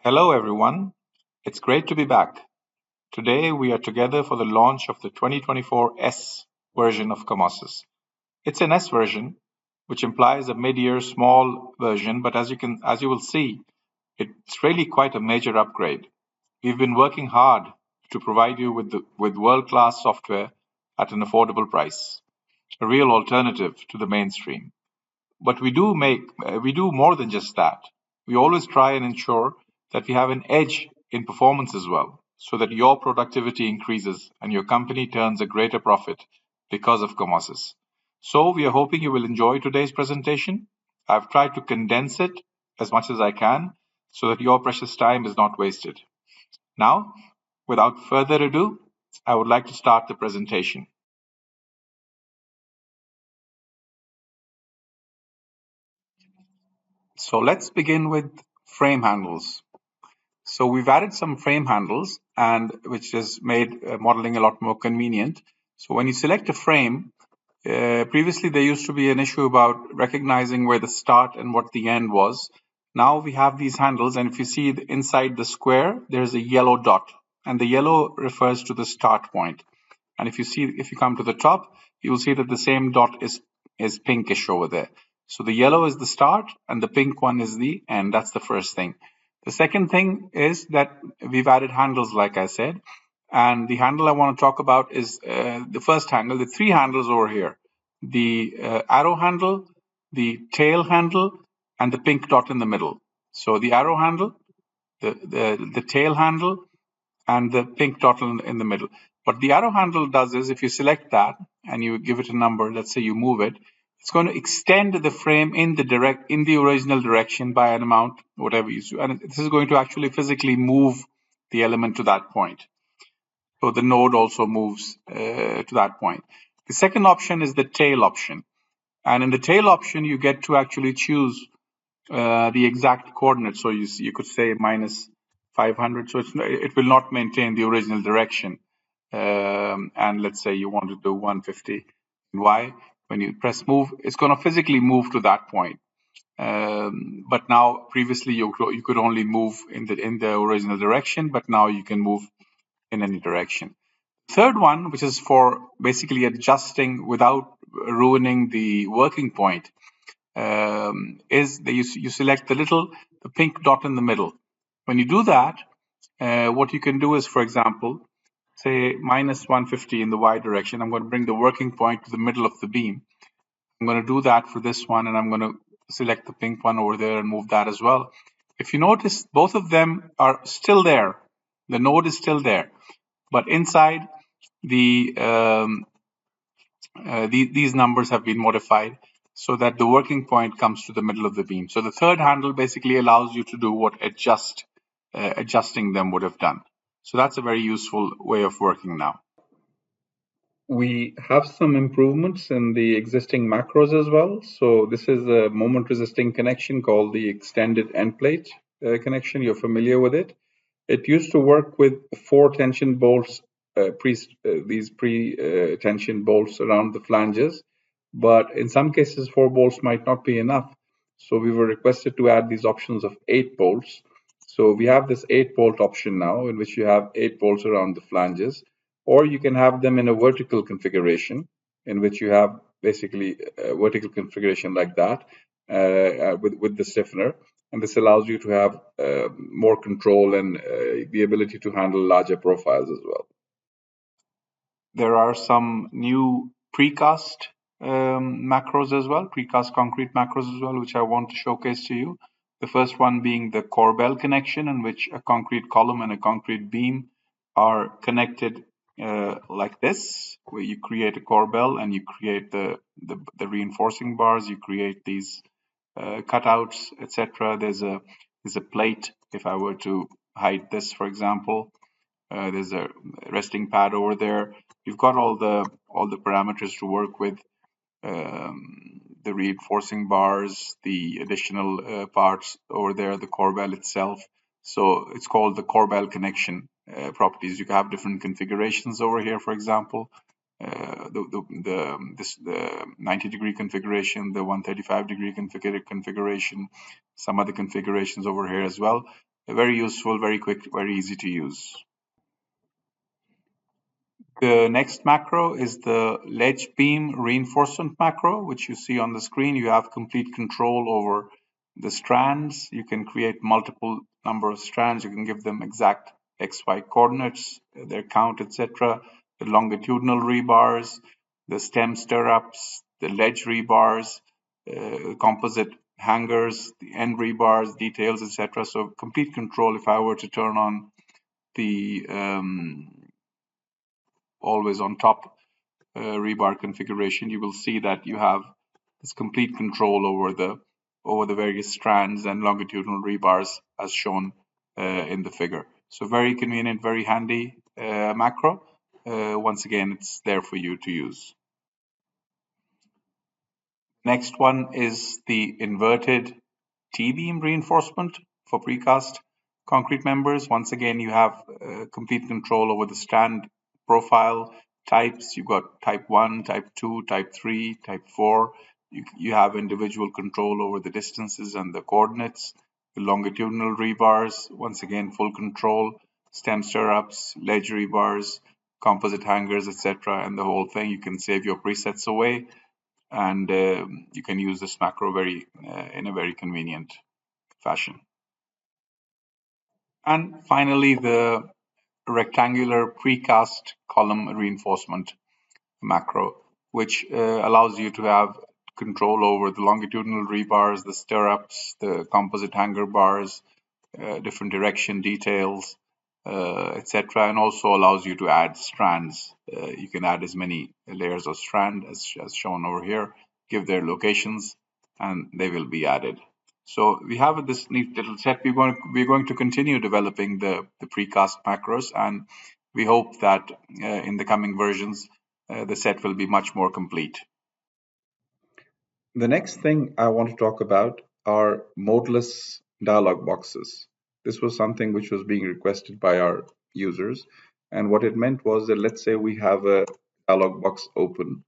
Hello, everyone. It's great to be back. Today, we are together for the launch of the 2024 S version of COMOSYS. It's an S version, which implies a mid-year small version, but as you will see, it's really quite a major upgrade. We've been working hard to provide you with world-class software at an affordable price, a real alternative to the mainstream. But we do more than just that. We always try and ensure that we have an edge in performance as well, so that your productivity increases and your company turns a greater profit because of COMOSYS. So we are hoping you will enjoy today's presentation. I've tried to condense it as much as I can so that your precious time is not wasted. Now, without further ado, I would like to start the presentation. So let's begin with frame handles. So we've added some frame handles, and which has made modeling a lot more convenient. So when you select a frame, previously there used to be an issue about recognizing where the start and what the end was. Now we have these handles, and if you see inside the square, there's a yellow dot, and the yellow refers to the start point. And if you come to the top, you will see that the same dot is pinkish over there. So the yellow is the start, and the pink one is the end. That's the first thing. The second thing is that we've added handles, like I said, and the handle I want to talk about is the first handle, the three handles over here: the arrow handle, the tail handle, and the pink dot in the middle. So the arrow handle, the tail handle, and the pink dot in the middle. What the arrow handle does is, if you select that and you give it a number, let's say you move it, it's going to extend the frame in the original direction by an amount, whatever you do, and this is going to actually physically move the element to that point. So the node also moves to that point. The second option is the tail option, and in the tail option, you get to actually choose the exact coordinates. So you could say minus 500. So it will not maintain the original direction. And let's say you want to do 150 y. When you press move, it's going to physically move to that point. But now, previously, you could only move in the original direction, but now you can move in any direction. Third one, which is for basically adjusting without ruining the working point, is that you select the pink dot in the middle. When you do that, what you can do is, for example, say minus 150 in the y direction. I'm going to bring the working point to the middle of the beam. I'm going to do that for this one, and I'm going to select the pink one over there and move that as well. If you notice, both of them are still there. The node is still there, but inside these numbers have been modified so that the working point comes to the middle of the beam. So the third handle basically allows you to do what adjusting them would have done. So that's a very useful way of working now. We have some improvements in the existing macros as well. So this is a moment resisting connection called the extended end plate connection. You're familiar with it. It used to work with 4 tension bolts, these pre-tension bolts around the flanges, but in some cases 4 bolts might not be enough. So we were requested to add these options of 8 bolts. So we have this 8 bolt option now, in which you have 8 bolts around the flanges, or you can have them in a vertical configuration, in which you have basically a vertical configuration like that with the stiffener. And this allows you to have more control and the ability to handle larger profiles as well. There are some new precast macros as well, precast concrete macros as well, which I want to showcase to you. The first one being the corbel connection, in which a concrete column and a concrete beam are connected like this, where you create a corbel and you create the reinforcing bars, you create these cutouts, etc. There's a plate. If I were to hide this, for example, there's a resting pad over there. You've got all the parameters to work with. The reinforcing bars, the additional parts over there, the corbel itself. So it's called the corbel connection properties. You have different configurations over here, for example, the 90-degree configuration, the 135-degree configuration, some other configurations over here as well. Very useful, very quick, very easy to use. The next macro is the ledge beam reinforcement macro, which you see on the screen. You have complete control over the strands. You can create multiple number of strands. You can give them exact XY coordinates, their count, etc. The longitudinal rebars, the stem stirrups, the ledge rebars, composite hangers, the end rebars, details, etc. So complete control. If I were to turn on the always on top rebar configuration, you will see that you have this complete control over the various strands and longitudinal rebars as shown in the figure. So very convenient, very handy macro. Once again, it's there for you to use. Next one is the inverted T-beam reinforcement for precast concrete members. Once again, you have complete control over the strand profile types. You've got type 1, type 2, type 3, type 4. You have individual control over the distances and the coordinates. The longitudinal rebars, once again, full control. Stem stirrups, ledge rebars, composite hangers, etc. And the whole thing. You can save your presets away, and you can use this macro in a very convenient fashion. And finally, the rectangular precast column reinforcement macro, which allows you to have control over the longitudinal rebars, the stirrups, the composite hanger bars, different direction details, etc., and also allows you to add strands. You can add as many layers of strand as shown over here, give their locations, and they will be added. So we have this neat little set. We're going to continue developing the precast macros, and we hope that in the coming versions, the set will be much more complete. The next thing I want to talk about are modeless dialog boxes. This was something which was being requested by our users. And what it meant was that, let's say we have a dialog box open.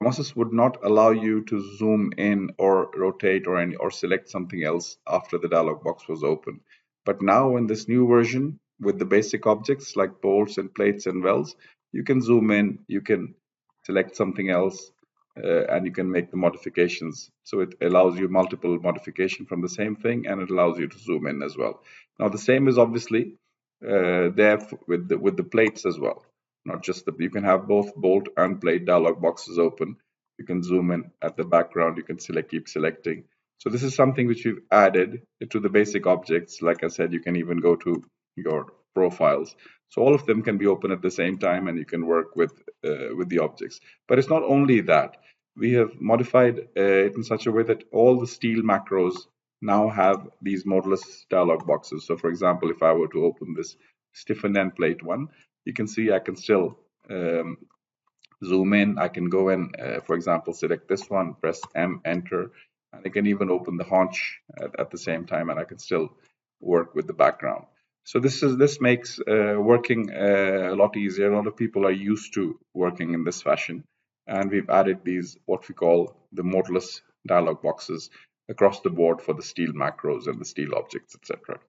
COMOSYS would not allow you to zoom in or rotate or select something else after the dialog box was open. But now in this new version, with the basic objects like bolts and plates and welds, you can zoom in, you can select something else, and you can make the modifications. So it allows you multiple modification from the same thing, and it allows you to zoom in as well. Now the same is obviously there with the plates as well. Not just you can have both bolt and plate dialog boxes open. You can zoom in at the background. You can keep selecting. So this is something which we've added to the basic objects. Like I said, you can even go to your profiles. So all of them can be open at the same time, and you can work with the objects. But it's not only that. We have modified it in such a way that all the steel macros now have these modulus dialog boxes. So for example, if I were to open this stiffened end plate one, you can see I can still zoom in. I can go and, for example, select this one, press M, enter, and I can even open the haunch at the same time, and I can still work with the background. So this makes working a lot easier. A lot of people are used to working in this fashion, and we've added these what we call the modulus dialog boxes across the board for the steel macros and the steel objects, etc.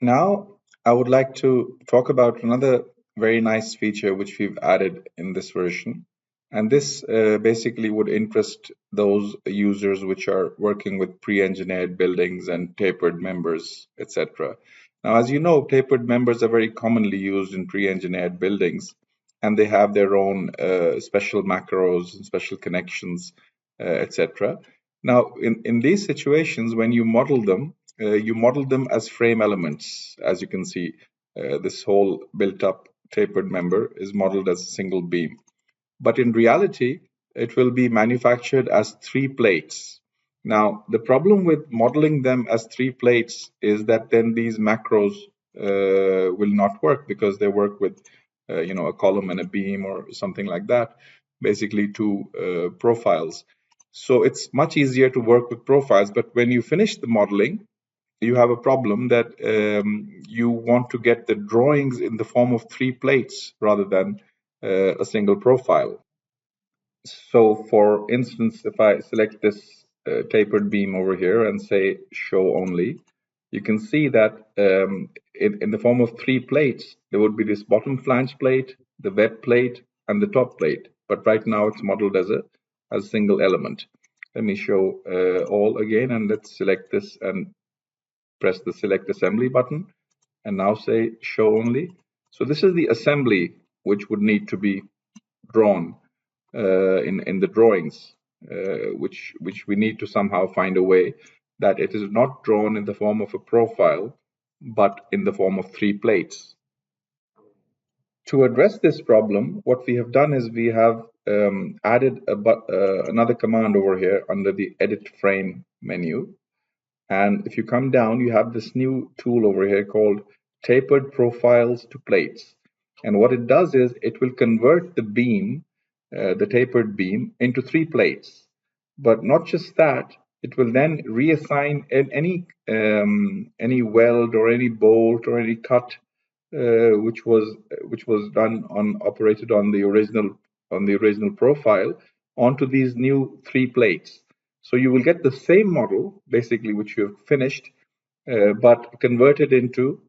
Now, I would like to talk about another very nice feature which we've added in this version. And this basically would interest those users which are working with pre-engineered buildings and tapered members, etc. Now, as you know, tapered members are very commonly used in pre-engineered buildings, and they have their own special macros and special connections, etc. Now, in these situations, when you model them as frame elements. As you can see, this whole built-up tapered member is modeled as a single beam. But in reality, it will be manufactured as three plates. Now, the problem with modeling them as three plates is that then these macros will not work because they work with, a column and a beam or something like that, basically two profiles. So it's much easier to work with profiles. But when you finish the modeling, you have a problem that you want to get the drawings in the form of three plates rather than a single profile. So for instance, if I select this tapered beam over here and say show only, you can see that in the form of 3 plates, there would be this bottom flange plate, the web plate, and the top plate. But right now it's modeled as a single element. Let me show all again, and let's select this and press the select assembly button, and now say show only. So this is the assembly which would need to be drawn in the drawings, which we need to somehow find a way that it is not drawn in the form of a profile, but in the form of 3 plates. To address this problem, what we have done is we have added another command over here under the Edit Frame menu. And if you come down, you have this new tool over here called Tapered Profiles to Plates. And what it does is it will convert the beam, the tapered beam, into 3 plates. But not just that, it will then reassign any weld or any bolt or any cut which was done operated on the original profile onto these new 3 plates. So you will get the same model basically which you have finished, but converted into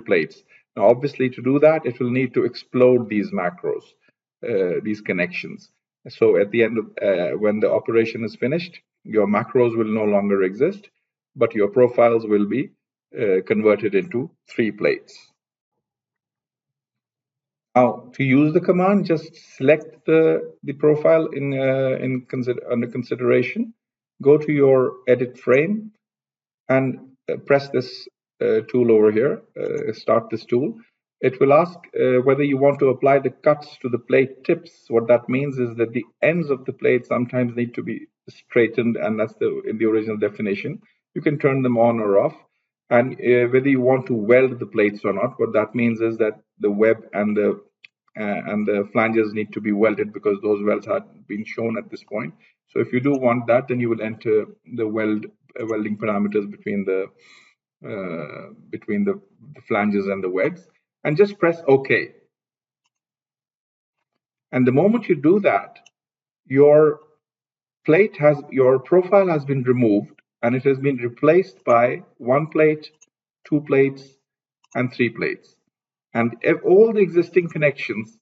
plates. Now, obviously, to do that, it will need to explode these macros, these connections. So at the end of when the operation is finished, your macros will no longer exist, but your profiles will be converted into 3 plates. Now, to use the command, just select the profile under consideration, go to your edit frame, and press this tool over here, start this tool. It will ask whether you want to apply the cuts to the plate tips. What that means is that the ends of the plate sometimes need to be straightened, and that's in the original definition. You can turn them on or off. And whether you want to weld the plates or not, what that means is that the web and the flanges need to be welded because those welds have been shown at this point. So if you do want that, then you will enter the welding parameters between the flanges and the webs, and just press OK. And the moment you do that, your profile has been removed, and it has been replaced by 1 plate, 2 plates, and 3 plates. And all the existing connections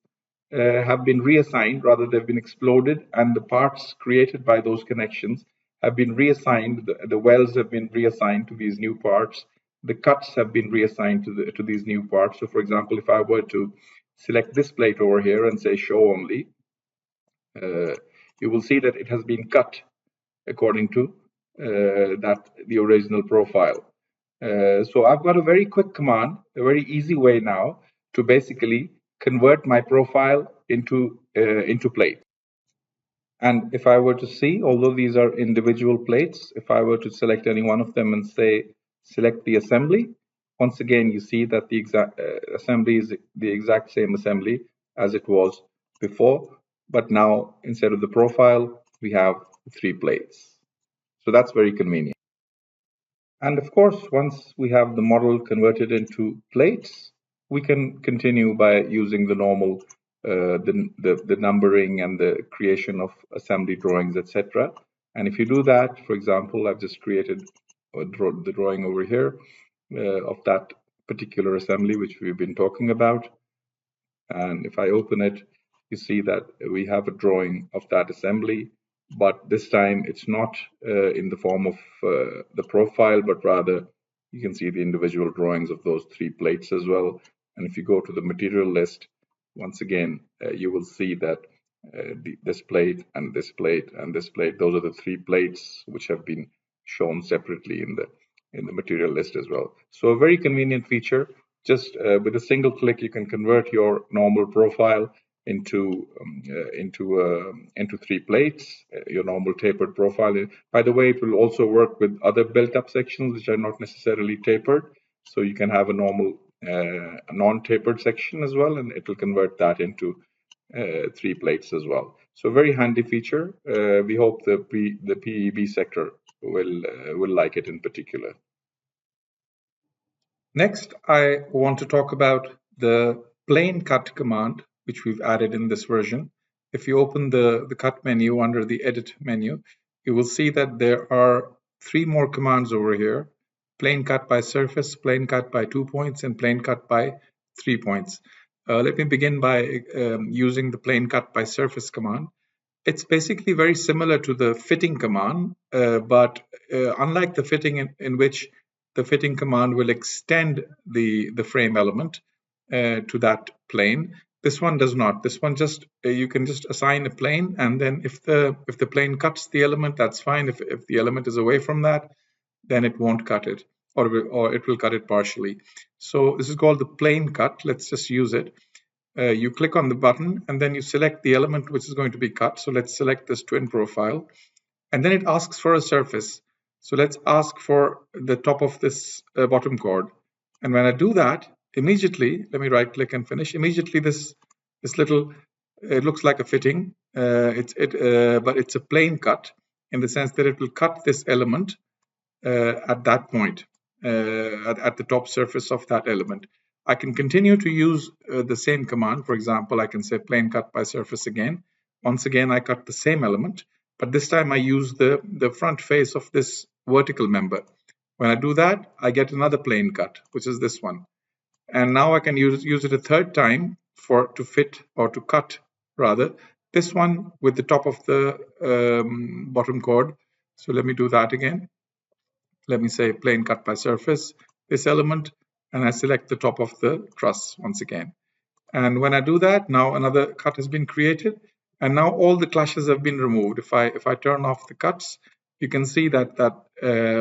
have been reassigned, rather they've been exploded, and the parts created by those connections have been reassigned. The welds have been reassigned to these new parts. The cuts have been reassigned to these new parts. So, for example, if I were to select this plate over here and say show only, you will see that it has been cut according to the original profile. So I've got a very quick command, a very easy way now to basically convert my profile into plates. And if I were to see, although these are individual plates, if I were to select any one of them and say select the assembly, once again you see that the exact assembly is the exact same assembly as it was before, but now instead of the profile we have 3 plates. So that's very convenient. And of course, once we have the model converted into plates, we can continue by using the normal the numbering and the creation of assembly drawings, etc. And if you do that, for example, I've just created the drawing over here of that particular assembly which we've been talking about. And if I open it, you see that we have a drawing of that assembly, but this time it's not in the form of the profile, but rather you can see the individual drawings of those 3 plates as well. And if you go to the material list, once again, you will see that this plate and this plate and this plate, those are the 3 plates which have been shown separately in the material list as well. So a very convenient feature. Just with a single click, you can convert your normal profile into 3 plates, your normal tapered profile. By the way, it will also work with other built-up sections which are not necessarily tapered. So you can have a normal non-tapered section as well, and it will convert that into 3 plates as well. So very handy feature. We hope the PEB sector will like it in particular. Next, I want to talk about the plain cut command, which we've added in this version. If you open the cut menu under the edit menu, you will see that there are 3 more commands over here. plane cut by surface, plane cut by 2 points, and plane cut by 3 points. Let me begin by using the plane cut by surface command. It's basically very similar to the fitting command, but unlike the fitting in which the fitting command will extend the frame element to that plane, this one does not. This one just you can just assign a plane, and then if the plane cuts the element, that's fine. If the element is away from that, then it won't cut it, or it will cut it partially. So this is called the plane cut. Let's just use it. You click on the button and then you select the element which is going to be cut. So let's select this twin profile, and then it asks for a surface. So let's ask for the top of this bottom chord. And when I do that, immediately, let me right click and finish. Immediately this little, it looks like a fitting, but it's a plane cut in the sense that it will cut this element at that point, at the top surface of that element. I can continue to use the same command. For example, I can say plane cut by surface again. Once again, I cut the same element, but this time I use the front face of this vertical member. When I do that, I get another plane cut, which is this one. And now I can use it a third time to fit, or to cut rather, this one with the top of the bottom chord. So let me do that again. Let me say plane cut by surface, this element, and I select the top of the truss once again. And when I do that, now another cut has been created, and now all the clashes have been removed. If I turn off the cuts, you can see that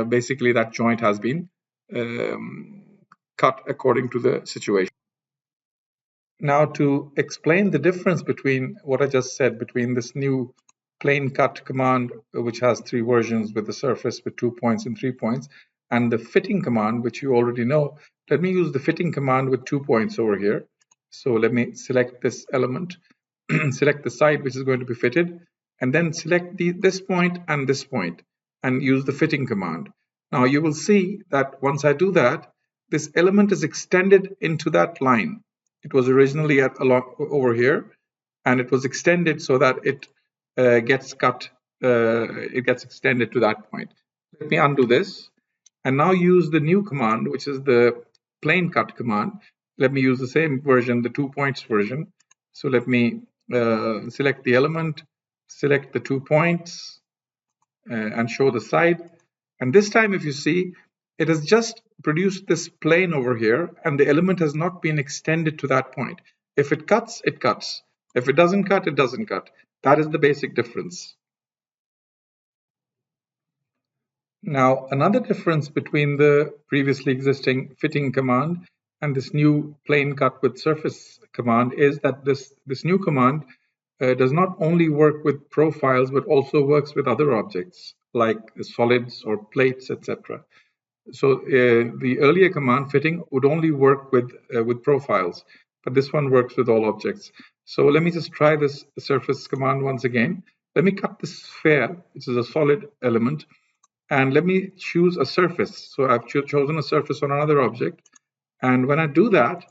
basically that joint has been cut according to the situation. Now, to explain the difference between what I just said, between this new plane cut command, which has 3 versions with the surface with 2 points and 3 points, and the fitting command, which you already know, let me use the fitting command with 2 points over here. So let me select this element, select the side which is going to be fitted, and then select this point, and use the fitting command. Now you will see that once I do that, this element is extended into that line. It was originally over here, and it was extended so that it gets cut. It gets extended to that point. Let me undo this, and now use the new command, which is the plane cut command. Let me use the same version, the 2 points version. So let me select the element, select the 2 points, and show the side. And this time, if you see, it has just produced this plane over here, and the element has not been extended to that point. If it cuts, it cuts. If it doesn't cut, it doesn't cut. That is the basic difference. Now, another difference between the previously existing fitting command and this new plane cut with surface command is that this new command does not only work with profiles, but also works with other objects like solids or plates, etc. So the earlier command fitting would only work with profiles, but this one works with all objects. So let me just try this surface command once again. Let me cut this sphere, which is a solid element, and let me choose a surface. So I've chosen a surface on another object, and when I do that,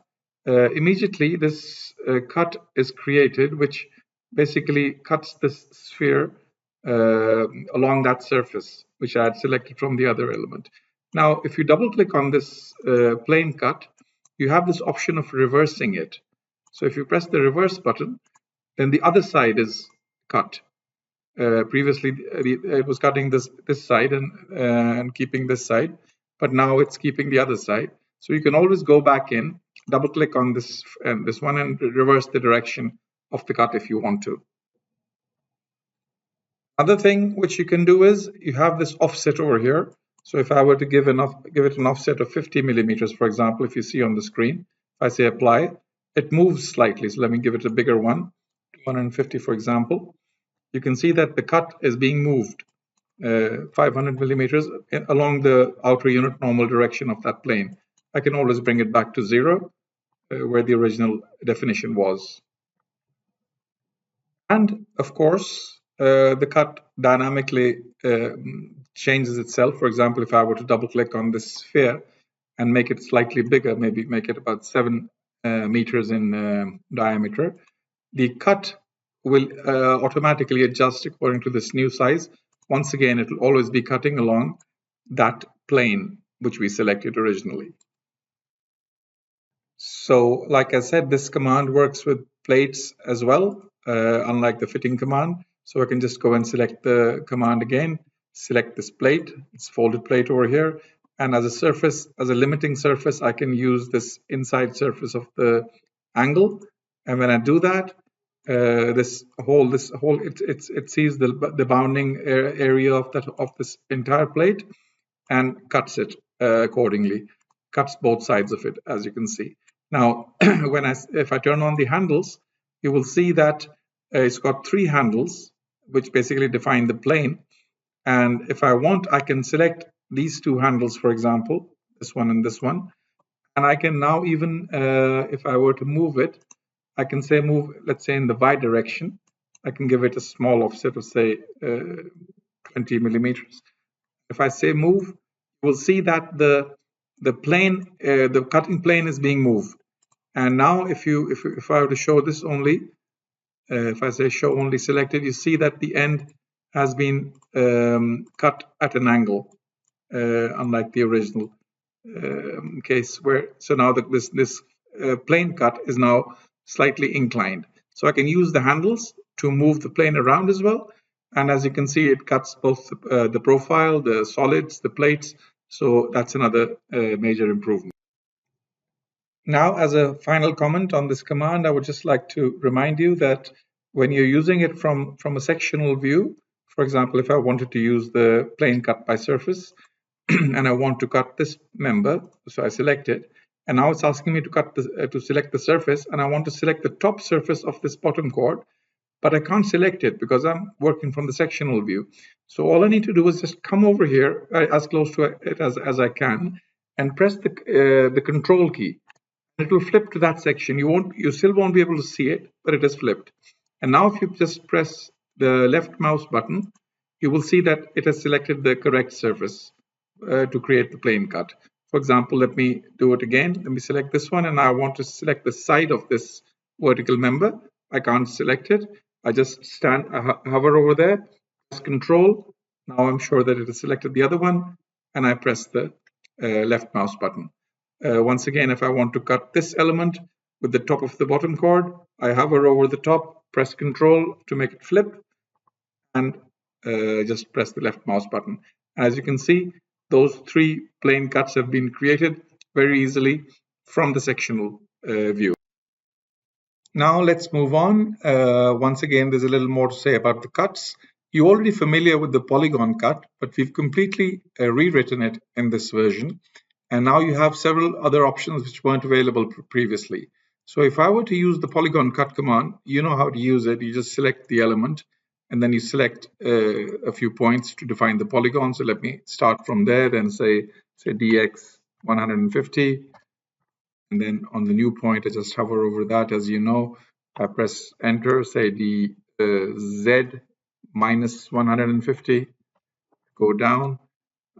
immediately this cut is created, which basically cuts this sphere along that surface, which I had selected from the other element. Now, if you double click on this plane cut, you have this option of reversing it. So if you press the reverse button, then the other side is cut. Previously, it was cutting this side and keeping this side, but now it's keeping the other side. So you can always go back in, double click on this one, and reverse the direction of the cut if you want to. Other thing which you can do is you have this offset over here. So if I were to give it an offset of 50 millimeters, for example, if you see on the screen, if I say apply, it moves slightly. So let me give it a bigger one, 250, for example. You can see that the cut is being moved 500 millimeters along the outer unit normal direction of that plane. I can always bring it back to 0, where the original definition was. And of course, the cut dynamically changes itself. For example, if I were to double click on this sphere and make it slightly bigger, maybe make it about 7 meters in diameter, the cut will automatically adjust according to this new size. Once again, it will always be cutting along that plane which we selected originally. So, like I said, this command works with plates as well, unlike the fitting command. So I can just go and select the command again, select this plate, it's folded plate over here. And as a surface, as a limiting surface, I can use this inside surface of the angle. And when I do that, this hole, it sees the bounding area of this entire plate and cuts it accordingly, cuts both sides of it, as you can see. Now, if I turn on the handles, you will see that it's got 3 handles, which basically define the plane. And if I want, I can select these 2 handles, for example, this one and this one. And I can now even, if I were to move it, I can say move, let's say in the Y direction. I can give it a small offset of say 20 millimeters. If I say move, you will see that the plane, the cutting plane is being moved. And now if I were to show this only, if I say show only selected, you see that the end has been cut at an angle, unlike the original case where, so now this plane cut is now slightly inclined. So I can use the handles to move the plane around as well. And as you can see, it cuts both the profile, the solids, the plates. So that's another major improvement. Now, as a final comment on this command, I would just like to remind you that when you're using it from a sectional view, for example, if I wanted to use the plane cut by surface, and I want to cut this member, so I select it, and now it's asking me to cut to select the surface, and I want to select the top surface of this bottom chord, but I can't select it because I'm working from the sectional view. So all I need to do is just come over here as close to it as I can and press the control key. It will flip to that section. You still won't be able to see it, but it is flipped. And now if you just press the left mouse button, you will see that it has selected the correct surface to create the plane cut. For example, let me do it again. Let me select this one, and I want to select the side of this vertical member. I can't select it. I just hover over there, press Control. Now I'm sure that it has selected the other one, and I press the left mouse button. Once again, if I want to cut this element with the top of the bottom chord, I hover over the top, press Control to make it flip, and just press the left mouse button. As you can see, those 3 plane cuts have been created very easily from the sectional view. Now let's move on. Once again, there's a little more to say about the cuts. You're already familiar with the polygon cut, but we've completely rewritten it in this version. And now you have several other options which weren't available previously. So if I were to use the polygon cut command, you know how to use it. You just select the element, and then you select a few points to define the polygon. So let me start from there, then say dx 150. And then on the new point, I just hover over that. As you know, I press enter, say the z minus 150, go down.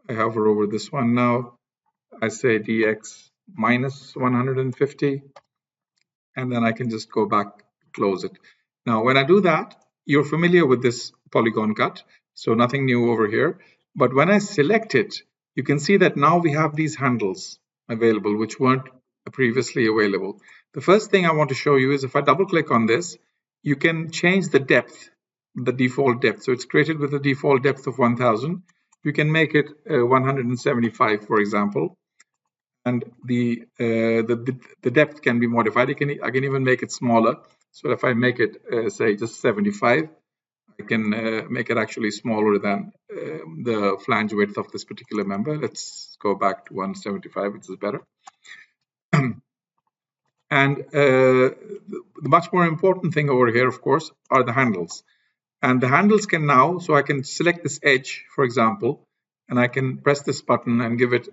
I hover over this one now. I say dx minus 150, and then I can just go back, close it. Now, when I do that, you're familiar with this polygon cut, so nothing new over here. But when I select it, you can see that now we have these handles available, which weren't previously available. The first thing I want to show you is if I double click on this, you can change the depth, the default depth. So it's created with a default depth of 1000. You can make it 175, for example. And the depth can be modified. I can even make it smaller. So if I make it say just 75, I can make it actually smaller than the flange width of this particular member. Let's go back to 175, which is better. And the much more important thing over here, of course, are the handles. And the handles can now, so I can select this edge, for example, and I can press this button and give it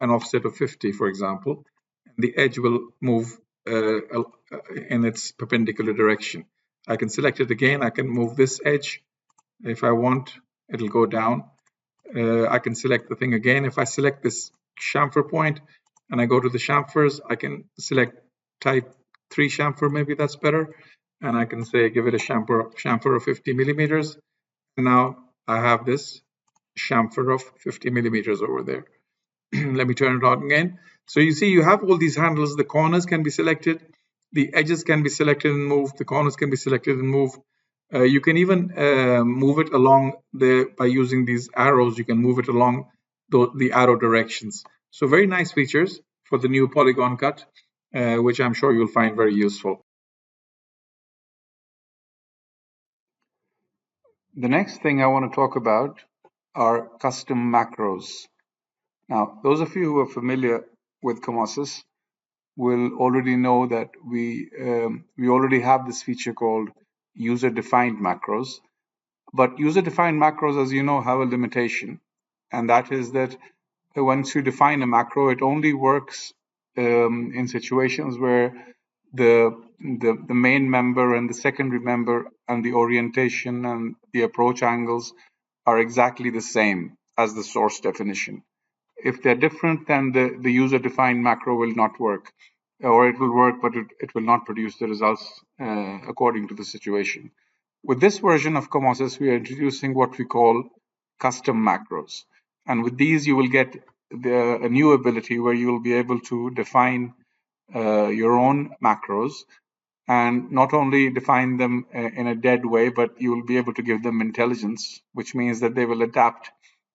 an offset of 50, for example. And the edge will move in its perpendicular direction. I can select it again. I can move this edge. If I want, it'll go down. I can select the thing again. If I select this chamfer point and I go to the chamfers, I can select type 3 chamfer, maybe that's better. And I can say, give it a chamfer of 50 millimeters. And now I have this chamfer of 50 millimeters over there. let me turn it on again. So you see you have all these handles. The corners can be selected, the edges can be selected and moved, the corners can be selected and moved. You can even move it along by using these arrows. You can move it along the arrow directions. So very nice features for the new polygon cut, which I'm sure you'll find very useful. The next thing I want to talk about are custom macros. Now, those of you who are familiar with COMOSYS will already know that we already have this feature called user-defined macros. But user-defined macros, as you know, have a limitation, and that is that once you define a macro, it only works in situations where the main member and the secondary member and the orientation and the approach angles are exactly the same as the source definition. If they're different, then the user-defined macro will not work, or it will work, but it will not produce the results according to the situation. With this version of COMOSYS, we are introducing what we call custom macros. And with these, you will get a new ability where you will be able to define your own macros, and not only define them in a dead way, but you will be able to give them intelligence, which means that they will adapt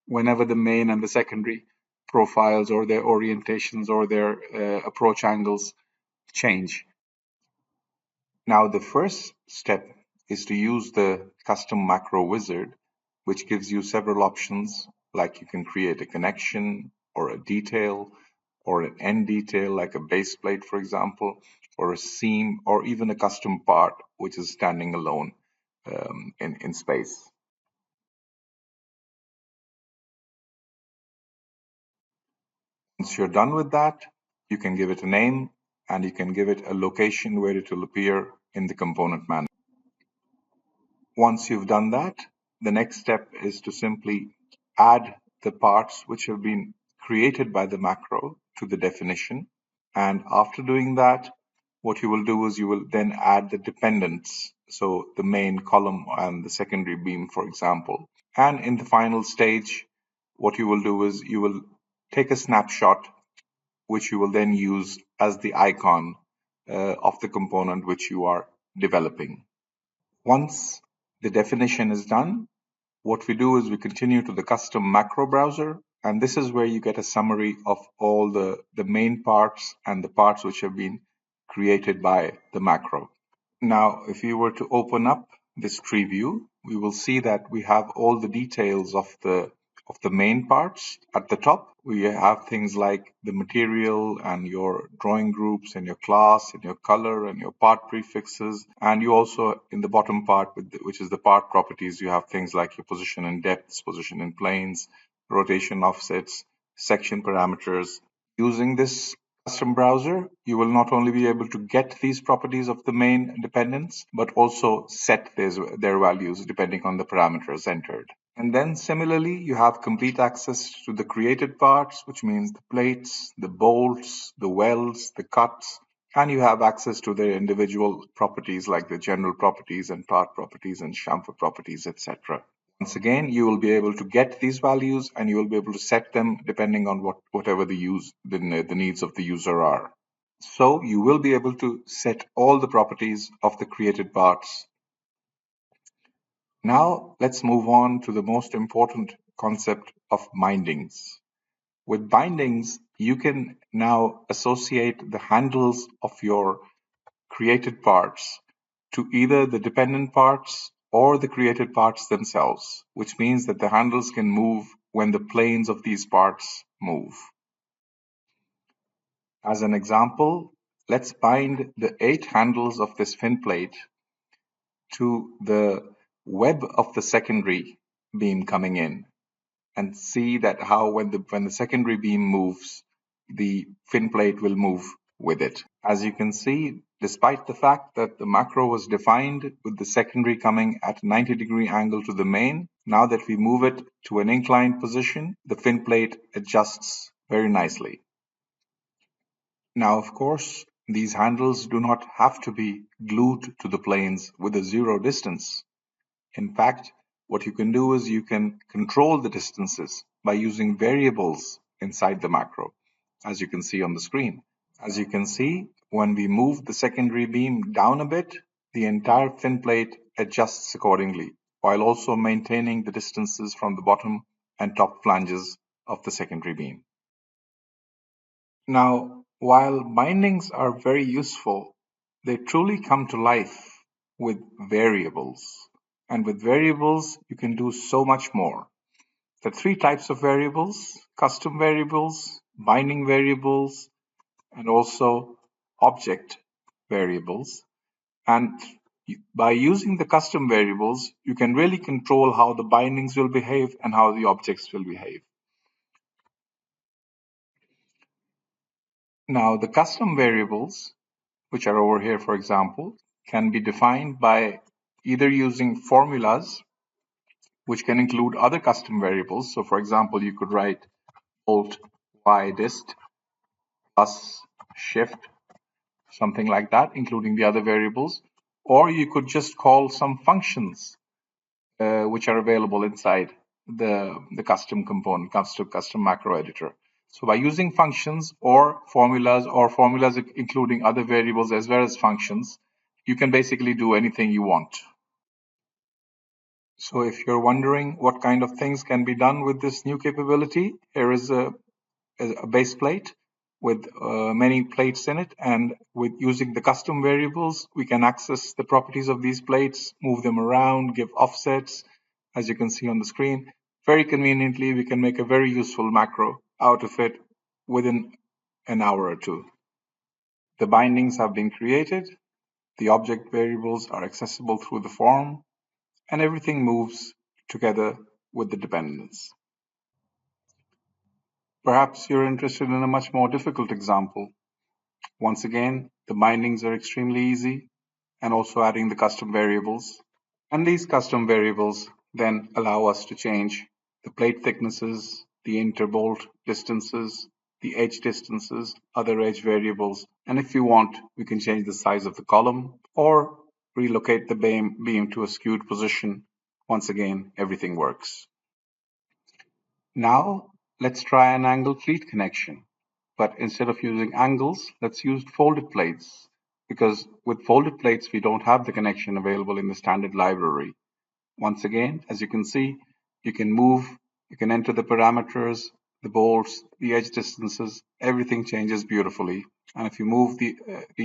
whenever the main and the secondary profiles or their orientations or their approach angles change. Now, the first step is to use the custom macro wizard, which gives you several options, like you can create a connection or a detail or an end detail, like a base plate, for example, or a seam, or even a custom part, which is standing alone in space. Once you're done with that, you can give it a name and you can give it a location where it will appear in the component manager. Once you've done that, the next step is to simply add the parts which have been created by the macro to the definition. And after doing that, what you will do is you will then add the dependents. So the main column and the secondary beam, for example. And in the final stage, what you will do is you will take a snapshot, which you will then use as the icon of the component which you are developing. Once the definition is done, what we do is we continue to the custom macro browser, and this is where you get a summary of all the main parts and the parts which have been created by the macro. Now, if you were to open up this tree view, we will see that we have all the details of the main parts. At the top, we have things like the material and your drawing groups and your class and your color and your part prefixes. And you also, in the bottom part, which is the part properties, you have things like your position in depths, position in planes, rotation offsets, section parameters. Using this custom browser, you will not only be able to get these properties of the main dependents, but also set their values depending on the parameters entered. And then similarly, you have complete access to the created parts, which means the plates, the bolts, the welds, the cuts, and you have access to their individual properties like the general properties and part properties and chamfer properties, etc. Once again, you will be able to get these values and you will be able to set them depending on whatever the needs of the user are. So you will be able to set all the properties of the created parts. Now let's move on to the most important concept of bindings. With bindings, you can now associate the handles of your created parts to either the dependent parts or the created parts themselves, which means that the handles can move when the planes of these parts move. As an example, let's bind the 8 handles of this fin plate to the web of the secondary beam coming in, and see that how when the secondary beam moves, the fin plate will move with it. As you can see, despite the fact that the macro was defined with the secondary coming at a 90-degree angle to the main, now that we move it to an inclined position, the fin plate adjusts very nicely. Now, of course, these handles do not have to be glued to the planes with a 0 distance. In fact, what you can do is you can control the distances by using variables inside the macro, as you can see on the screen. As you can see, when we move the secondary beam down a bit, the entire fin plate adjusts accordingly, while also maintaining the distances from the bottom and top flanges of the secondary beam. Now, while bindings are very useful, they truly come to life with variables. And with variables, you can do so much more. There are three types of variables: custom variables, binding variables, and also object variables. And by using the custom variables, you can really control how the bindings will behave and how the objects will behave. Now, the custom variables, which are over here, for example, can be defined by either using formulas, which can include other custom variables. So, for example, you could write bolt y dist plus shift, something like that, including the other variables. Or you could just call some functions which are available inside the custom component, custom macro editor. So by using functions or formulas including other variables as well as functions, you can basically do anything you want. So if you're wondering what kind of things can be done with this new capability, here is a base plate with many plates in it, and with using the custom variables, we can access the properties of these plates, move them around, give offsets, as you can see on the screen. Very conveniently, we can make a very useful macro out of it within an hour or two. The bindings have been created, the object variables are accessible through the form, and everything moves together with the dependence. Perhaps you're interested in a much more difficult example. Once again, the bindings are extremely easy, and also adding the custom variables. And these custom variables then allow us to change the plate thicknesses, the interbolt distances, the edge distances, other edge variables. And if you want, we can change the size of the column or relocate the beam to a skewed position. Once again, everything works. Now, let's try an angle pleat connection. But instead of using angles, let's use folded plates, because with folded plates, we don't have the connection available in the standard library. Once again, as you can see, you can move, you can enter the parameters, the bolts, the edge distances, everything changes beautifully. And if you move the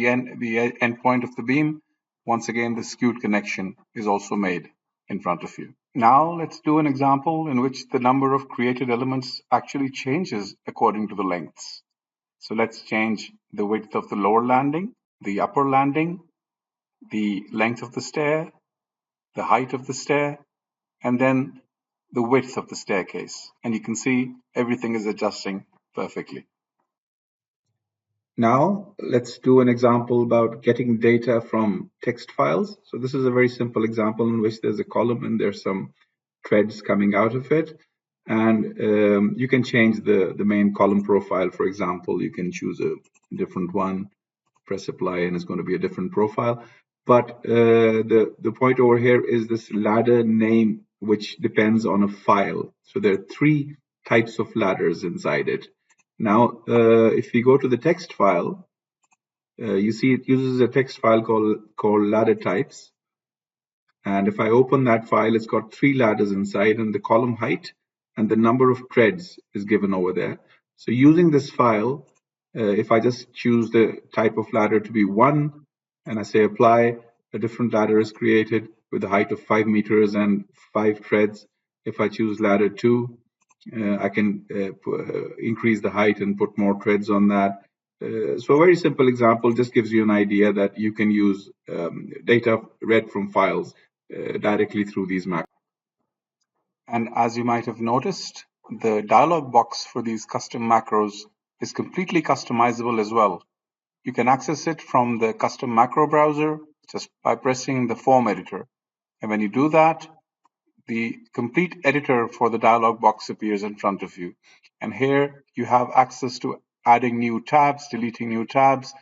end point of the beam, once again, the skewed connection is also made in front of you. Now let's do an example in which the number of created elements actually changes according to the lengths. So let's change the width of the lower landing, the upper landing, the length of the stair, the height of the stair, and then the width of the staircase. And you can see everything is adjusting perfectly. Now let's do an example about getting data from text files. So this is a very simple example in which there's a column and there's some threads coming out of it. And you can change the main column profile. For example, you can choose a different one, press apply, and it's going to be a different profile. But the point over here is this ladder name, which depends on a file. So there are three types of ladders inside it. Now, if we go to the text file, you see it uses a text file called ladder types. And if I open that file, it's got three ladders inside, and the column height and the number of threads is given over there. So using this file, if I just choose the type of ladder to be 1, and I say apply, a different ladder is created with a height of 5 meters and 5 threads. If I choose ladder 2, I can increase the height and put more threads on that. So a very simple example just gives you an idea that you can use data read from files directly through these macros. And as you might have noticed, the dialog box for these custom macros is completely customizable as well. You can access it from the custom macro browser just by pressing the form editor. And when you do that, the complete editor for the dialog box appears in front of you. And here you have access to adding new tabs, deleting new tabs,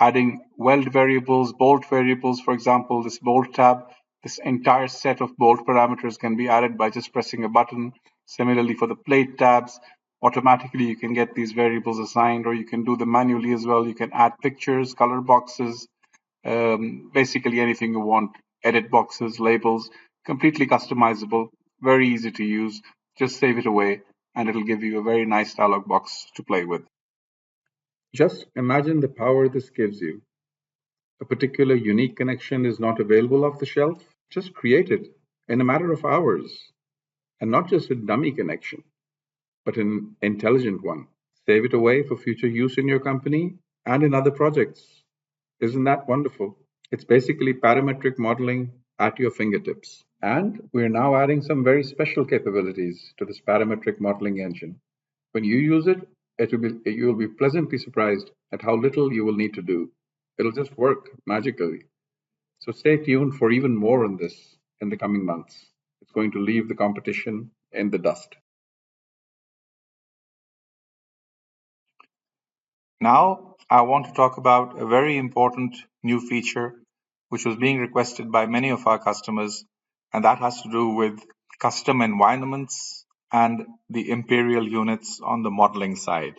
adding weld variables, bolt variables. For example, this bolt tab, this entire set of bolt parameters can be added by just pressing a button. Similarly, for the plate tabs, automatically you can get these variables assigned, or you can do them manually as well. You can add pictures, color boxes, basically anything you want, edit boxes, labels, completely customizable, very easy to use. Just save it away and it'll give you a very nice dialog box to play with. Just imagine the power this gives you. A particular unique connection is not available off the shelf. Just create it in a matter of hours. And not just a dummy connection, but an intelligent one. Save it away for future use in your company and in other projects. Isn't that wonderful? It's basically parametric modeling at your fingertips. And we're now adding some very special capabilities to this parametric modeling engine. When you use it, you'll be pleasantly surprised at how little you will need to do. It'll just work magically. So stay tuned for even more on this in the coming months. It's going to leave the competition in the dust. Now, I want to talk about a very important new feature which was being requested by many of our customers, and that has to do with custom environments and the imperial units on the modeling side.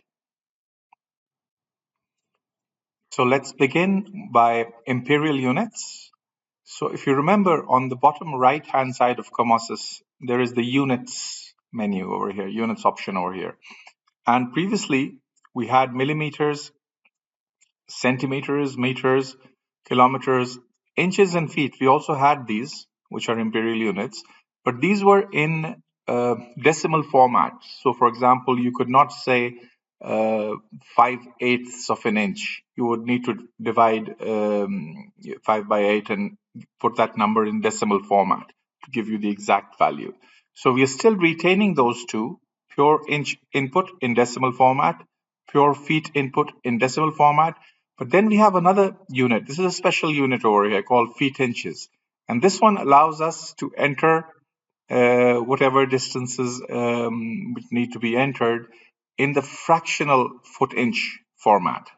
So let's begin by imperial units. So if you remember, on the bottom right-hand side of COMOSYS, there is the units menu over here, units option over here. And previously, we had millimeters, centimeters, meters, kilometers, inches, and feet. We also had these, which are imperial units, but these were in decimal format. So, for example, you could not say 5/8 of an inch. You would need to divide 5 by 8 and put that number in decimal format to give you the exact value. So we are still retaining those two, pure inch input in decimal format, pure feet input in decimal format. But then we have another unit. This is a special unit over here called feet inches. And this one allows us to enter whatever distances which need to be entered in the fractional foot inch format.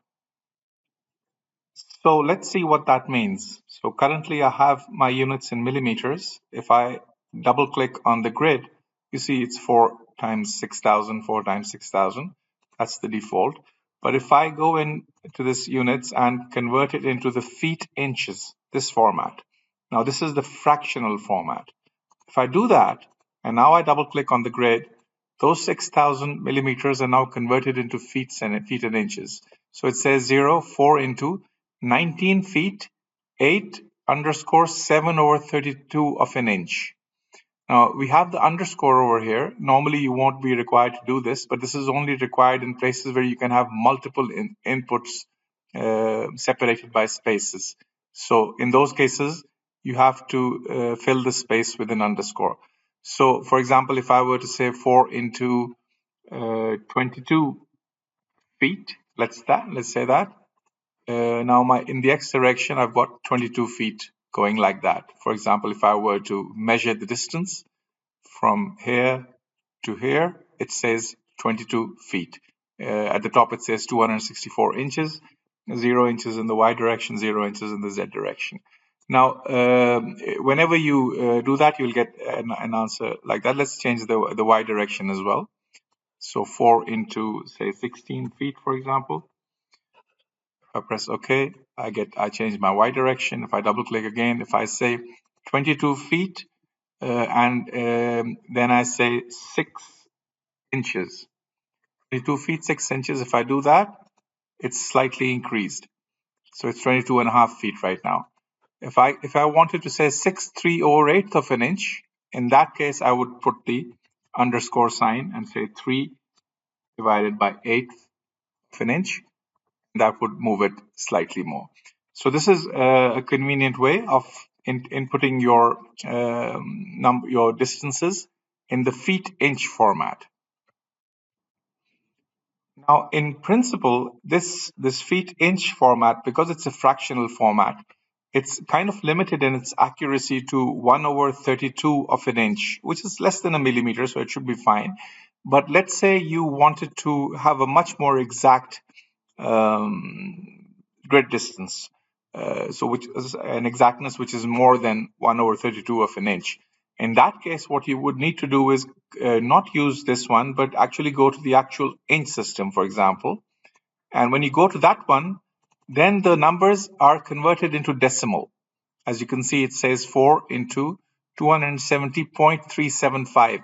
So let's see what that means. So currently I have my units in millimeters. If I double click on the grid, you see it's 4 times 6,000, 4 times 6,000. That's the default. But if I go into this units and convert it into the feet inches, this format. Now this is the fractional format. If I do that, and now I double click on the grid, those 6,000 millimeters are now converted into feet and inches. So it says 0, 4 into 19 feet, 8 underscore 7 over 32 of an inch. Now we have the underscore over here. Normally you won't be required to do this, but this is only required in places where you can have multiple inputs separated by spaces. So in those cases, you have to fill the space with an underscore. So for example, if I were to say 4 into 22 feet, let's say that. Now in the x direction, I've got 22 feet going like that. For example, if I were to measure the distance from here to here, it says 22 feet. At the top, it says 264 inches, 0 inches in the y direction, 0 inches in the z direction. Now, whenever you do that, you'll get an answer like that. Let's change the y direction as well. So 4 into, say, 16 feet, for example. If I press OK, I change my y direction. If I double click again, if I say 22 feet, and then I say 6 inches. 22 feet, 6 inches. If I do that, it's slightly increased. So it's 22 and a half feet right now. If I wanted to say 6/3 over 8 of an inch, in that case, I would put the underscore sign and say 3 divided by 8 of an inch. That would move it slightly more. So this is a convenient way of inputting your distances in the feet inch format. Now, in principle, this feet inch format, because it's a fractional format, it's kind of limited in its accuracy to 1 over 32 of an inch, which is less than a millimeter, so it should be fine. But let's say you wanted to have a much more exact grid distance, so which is an exactness which is more than 1 over 32 of an inch. In that case, what you would need to do is not use this one, but actually go to the actual inch system, for example. And when you go to that one, then the numbers are converted into decimal. As you can see, it says 4 into 270.375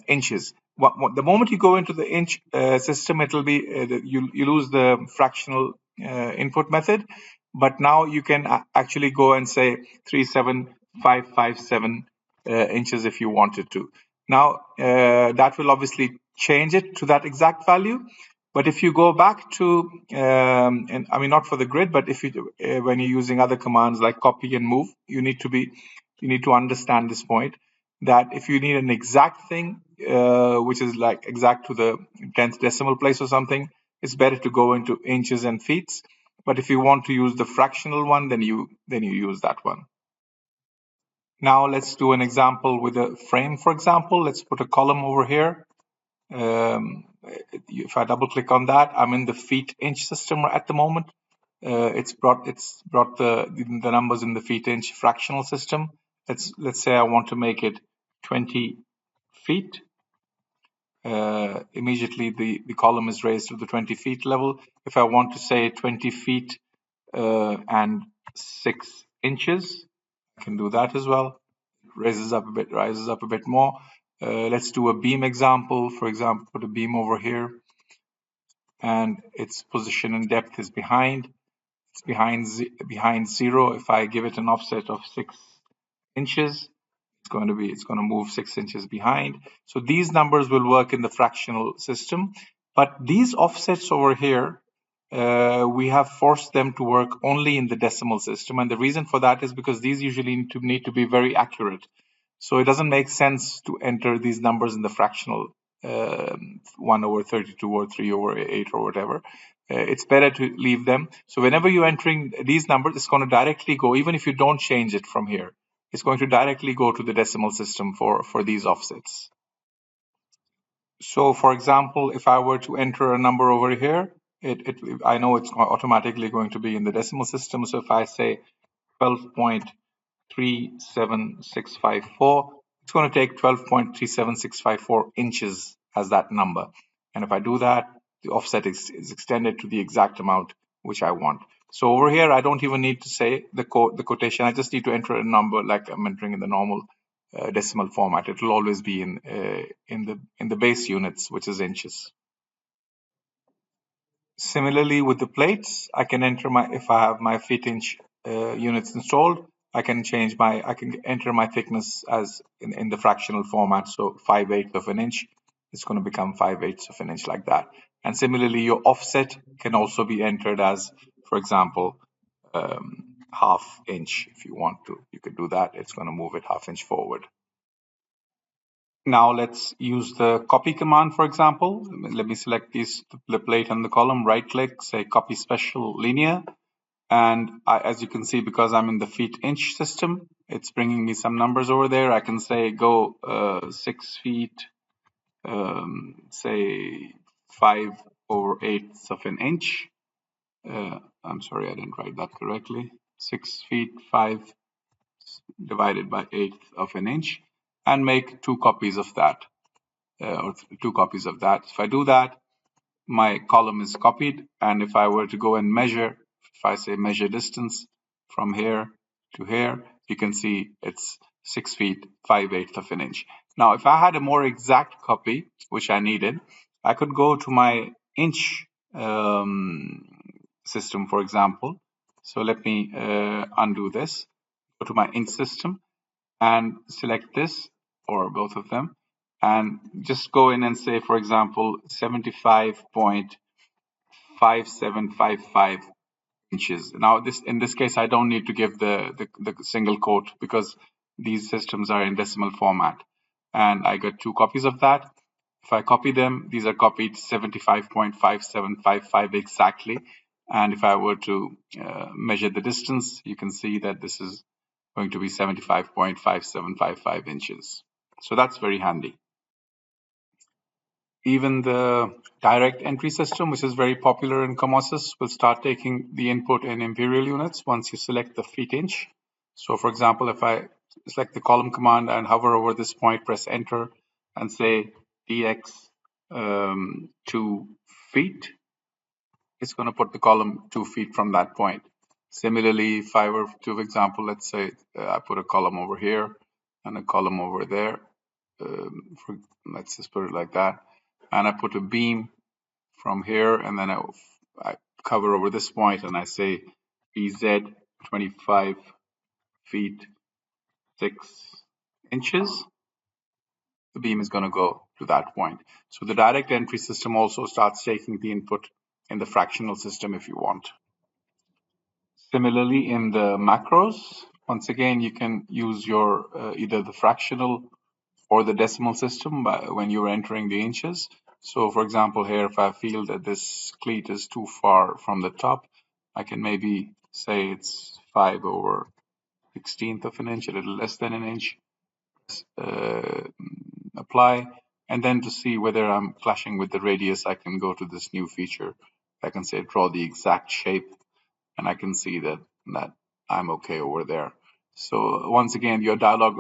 inches. The moment you go into the inch system, it'll be you lose the fractional input method, but now you can actually go and say 37557 inches if you wanted to. Now that will obviously change it to that exact value. But if you go back to, and I mean, not for the grid, but if you, when you're using other commands like copy and move, you need to understand this point, that if you need an exact thing, which is like exact to the 10th decimal place or something, it's better to go into inches and feet. But if you want to use the fractional one, then you use that one. Now let's do an example with a frame, for example. Let's put a column over here. If I double click on that, I'm in the feet inch system at the moment. It's brought the numbers in the feet inch fractional system. Let's say I want to make it 20 feet. Immediately the column is raised to the 20 feet level. If I want to say 20 feet and 6 inches, I can do that as well. Rises up a bit more. Let's do a beam example. For example, put a beam over here, and its position and depth is behind. It's behind 0. If I give it an offset of 6 inches, it's going to move 6 inches behind. So these numbers will work in the fractional system, but these offsets over here, we have forced them to work only in the decimal system, and the reason for that is because these usually need to be very accurate. So it doesn't make sense to enter these numbers in the fractional 1 over 32 or 3 over 8 or whatever. It's better to leave them. So whenever you're entering these numbers, it's going to directly go, even if you don't change it from here, it's going to directly go to the decimal system for these offsets. So for example, if I were to enter a number over here, I know it's automatically going to be in the decimal system. So if I say 12.37654, it's going to take 12.37654 inches as that number. And if I do that, the offset is extended to the exact amount which I want. So over here, I don't even need to say the quotation. I just need to enter a number like I'm entering in the normal decimal format. It will always be in the base units, which is inches. Similarly, with the plates, I can enter if I have my feet inch units installed, I can enter my thickness as in the fractional format. So 5/8 of an inch, it's going to become 5/8 of an inch like that. And similarly, your offset can also be entered as, for example, half inch. If you want to, you could do that. It's going to move it half inch forward. Now let's use the copy command, for example. Let me select the plate and the column, right click, say copy special linear. And as you can see, because I'm in the feet inch system, it's bringing me some numbers over there. I can say go 6 feet, say 5/8 of an inch. I'm sorry, I didn't write that correctly. 6 feet 5 divided by 1/8 of an inch, and make 2 copies of that, or 2 copies of that. If I do that, my column is copied, and if I were to go and measure, if I say measure distance from here to here, you can see it's 6 feet 5/8 of an inch. Now, if I had a more exact copy, which I needed, I could go to my inch system, for example. So let me undo this, go to my inch system and select this, or both of them, and just go in and say, for example, 75.5755 inches. Now, in this case, I don't need to give the single quote because these systems are in decimal format. And I got 2 copies of that. If I copy them, these are copied 75.5755 exactly. And if I were to measure the distance, you can see that this is going to be 75.5755 inches. So that's very handy. Even the direct entry system, which is very popular in COMOSYS, will start taking the input in imperial units once you select the feet inch. So for example, if I select the column command and hover over this point, press enter, and say dx 2 feet. It's going to put the column 2 feet from that point. Similarly, if I were to, for example, let's say I put a column over here and a column over there. Let's just put it like that. And I put a beam from here, and then I cover over this point and I say BZ 25 feet 6 inches. The beam is going to go to that point. So the direct entry system also starts taking the input in the fractional system if you want. Similarly, in the macros, once again, you can use your either the fractional or the decimal system when you're entering the inches. So for example, here, if I feel that this cleat is too far from the top, I can maybe say it's 5/16 of an inch, a little less than an inch. Apply, and then to see whether I'm clashing with the radius, I can go to this new feature. I can say draw the exact shape, and I can see that I'm okay over there. So once again, your dialog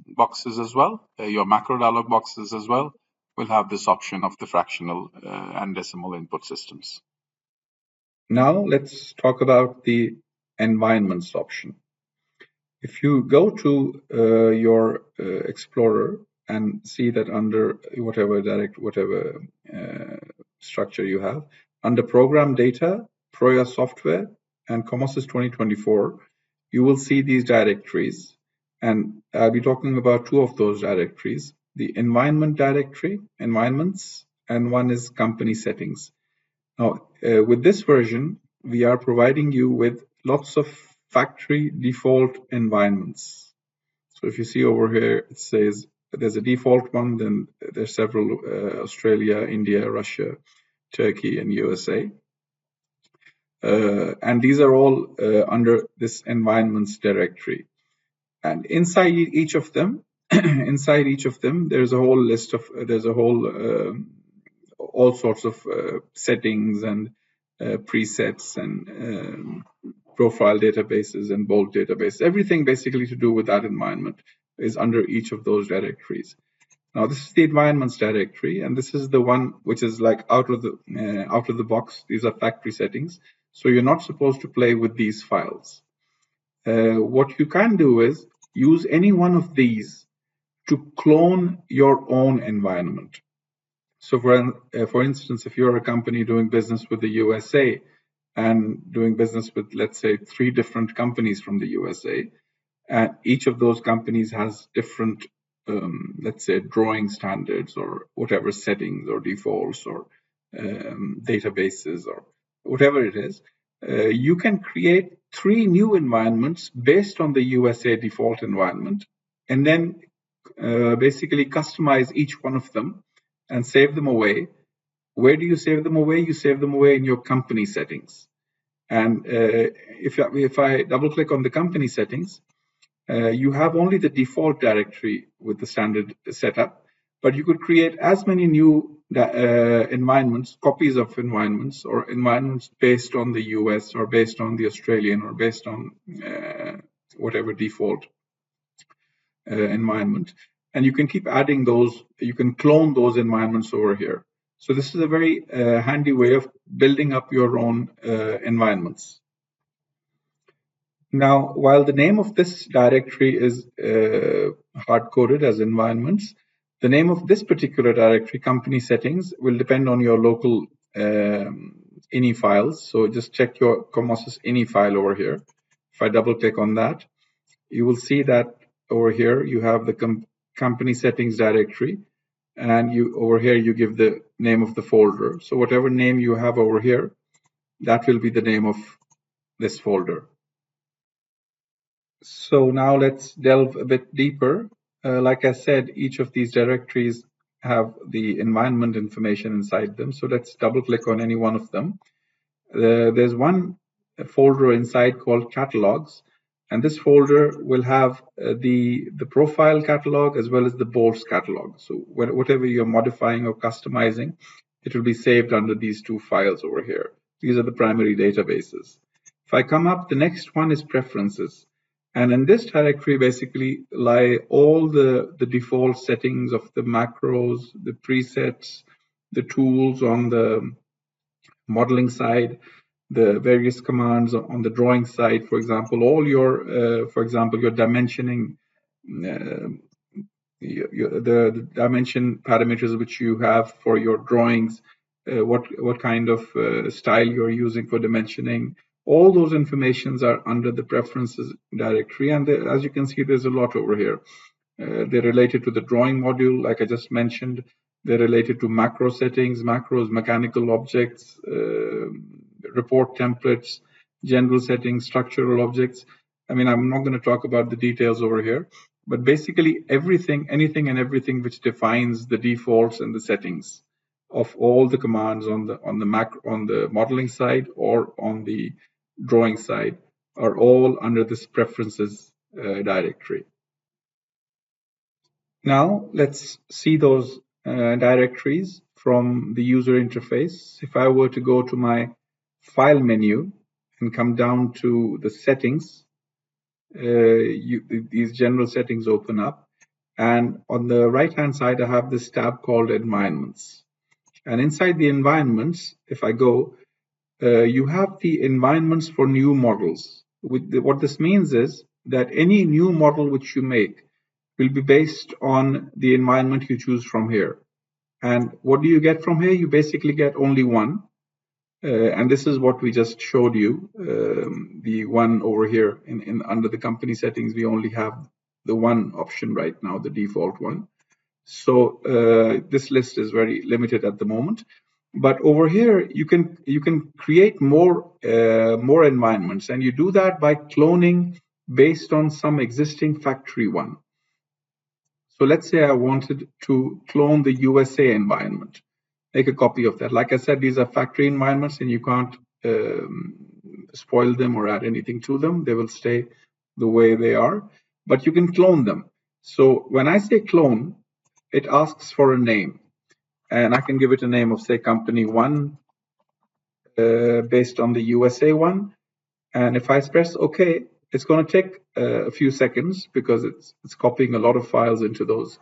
boxes as well, your macro dialog boxes as well, will have this option of the fractional and decimal input systems. Now let's talk about the environments option. If you go to your Explorer and see that under whatever structure you have, under Program Data, Proya Software, and COMOSYS 2024, you will see these directories. And I'll be talking about two of those directories, the environment directory, environments, and one is company settings. Now, with this version, we are providing you with lots of factory default environments. So if you see over here, it says there's a default one, then there's several, Australia, India, Russia, Turkey, and USA. And these are all under this environments directory. And inside each of them, there's a whole list of, all sorts of settings and presets and profile databases and bulk databases. Everything basically to do with that environment is under each of those directories. Now this is the environments directory, and this is the one which is like out of the box. These are factory settings, so you're not supposed to play with these files. What you can do is use any one of these to clone your own environment. So for instance, if you're a company doing business with the USA and doing business with, let's say, 3 different companies from the USA, and each of those companies has different, let's say, drawing standards or whatever settings or defaults or databases or whatever it is, you can create 3 new environments based on the USA default environment, and then basically customize each one of them and save them away. Where do you save them away? You save them away in your company settings. And if I double click on the company settings, you have only the default directory with the standard setup, but you could create as many new environments, copies of environments, or environments based on the US or based on the Australian or based on whatever default environment. And you can keep adding those, you can clone those environments over here. So this is a very handy way of building up your own environments. Now, while the name of this directory is hard-coded as environments, the name of this particular directory, company settings, will depend on your local ini files. So just check your COMOSYS ini file over here. If I double-click on that, you will see that over here you have the company settings directory, and over here you give the name of the folder. So whatever name you have over here, that will be the name of this folder. So now let's delve a bit deeper. Like I said, each of these directories have the environment information inside them. So let's double click on any one of them. There's one folder inside called catalogs, and this folder will have the profile catalog as well as the bolts catalog. So whatever you're modifying or customizing, it will be saved under these 2 files over here. These are the primary databases. If I come up, the next one is preferences. And in this directory basically lie all the default settings of the macros, the presets, the tools on the modeling side, the various commands on the drawing side, for example, all your, for example, your dimensioning, uh, the dimension parameters which you have for your drawings, what kind of style you're using for dimensioning. All those informations are under the preferences directory, and as you can see, there's a lot over here. They're related to the drawing module, like I just mentioned. They're related to macro settings, macros, mechanical objects, report templates, general settings, structural objects. I mean, I'm not going to talk about the details over here, but basically everything, anything and everything which defines the defaults and the settings of all the commands on the modeling side or on the drawing side are all under this preferences directory. Now let's see those directories from the user interface. If I were to go to my file menu and come down to the settings, these general settings open up. And on the right hand side, I have this tab called environments. And inside the environments, if I go, you have the environments for new models. What this means is that any new model which you make will be based on the environment you choose from here. And what do you get from here? You basically get only one. And this is what we just showed you. The one over here in under the company settings, we only have the one option right now, the default one. So this list is very limited at the moment. But over here, you can create more environments, and you do that by cloning based on some existing factory one. So let's say I wanted to clone the USA environment, make a copy of that. Like I said, these are factory environments and you can't spoil them or add anything to them. They will stay the way they are, but you can clone them. So when I say clone, it asks for a name, and I can give it a name of, say, company one, based on the USA one. And if I press OK, it's going to take a few seconds because it's copying a lot of files into those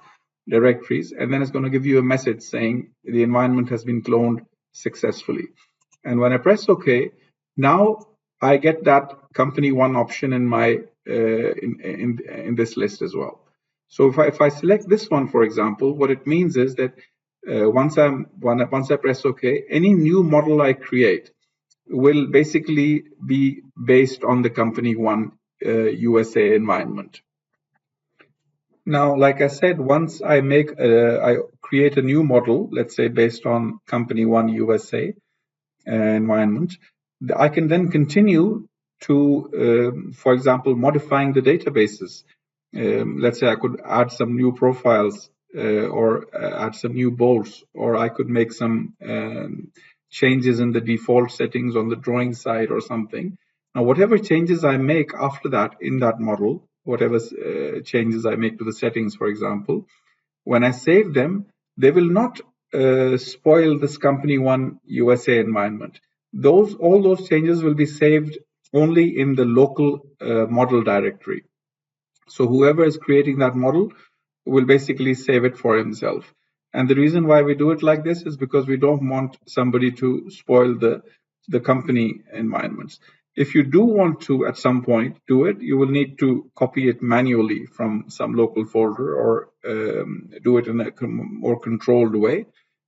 directories. And then it's going to give you a message saying the environment has been cloned successfully. And when I press OK, now I get that company one option in my in this list as well. So if I select this one, for example, what it means is that once I press OK, any new model I create will basically be based on the company one USA environment. Now, like I said, once I create a new model, let's say based on company one USA environment, I can then continue to, for example, modifying the databases. Let's say I could add some new profiles or add some new bolts, or I could make some changes in the default settings on the drawing side or something. Now, whatever changes I make after that in that model, whatever changes I make to the settings, for example, when I save them, they will not spoil this company one USA environment. All those changes will be saved only in the local model directory. So whoever is creating that model will basically save it for himself. And the reason why we do it like this is because we don't want somebody to spoil the company environments. If you do want to, at some point, do it, you will need to copy it manually from some local folder or do it in a more controlled way.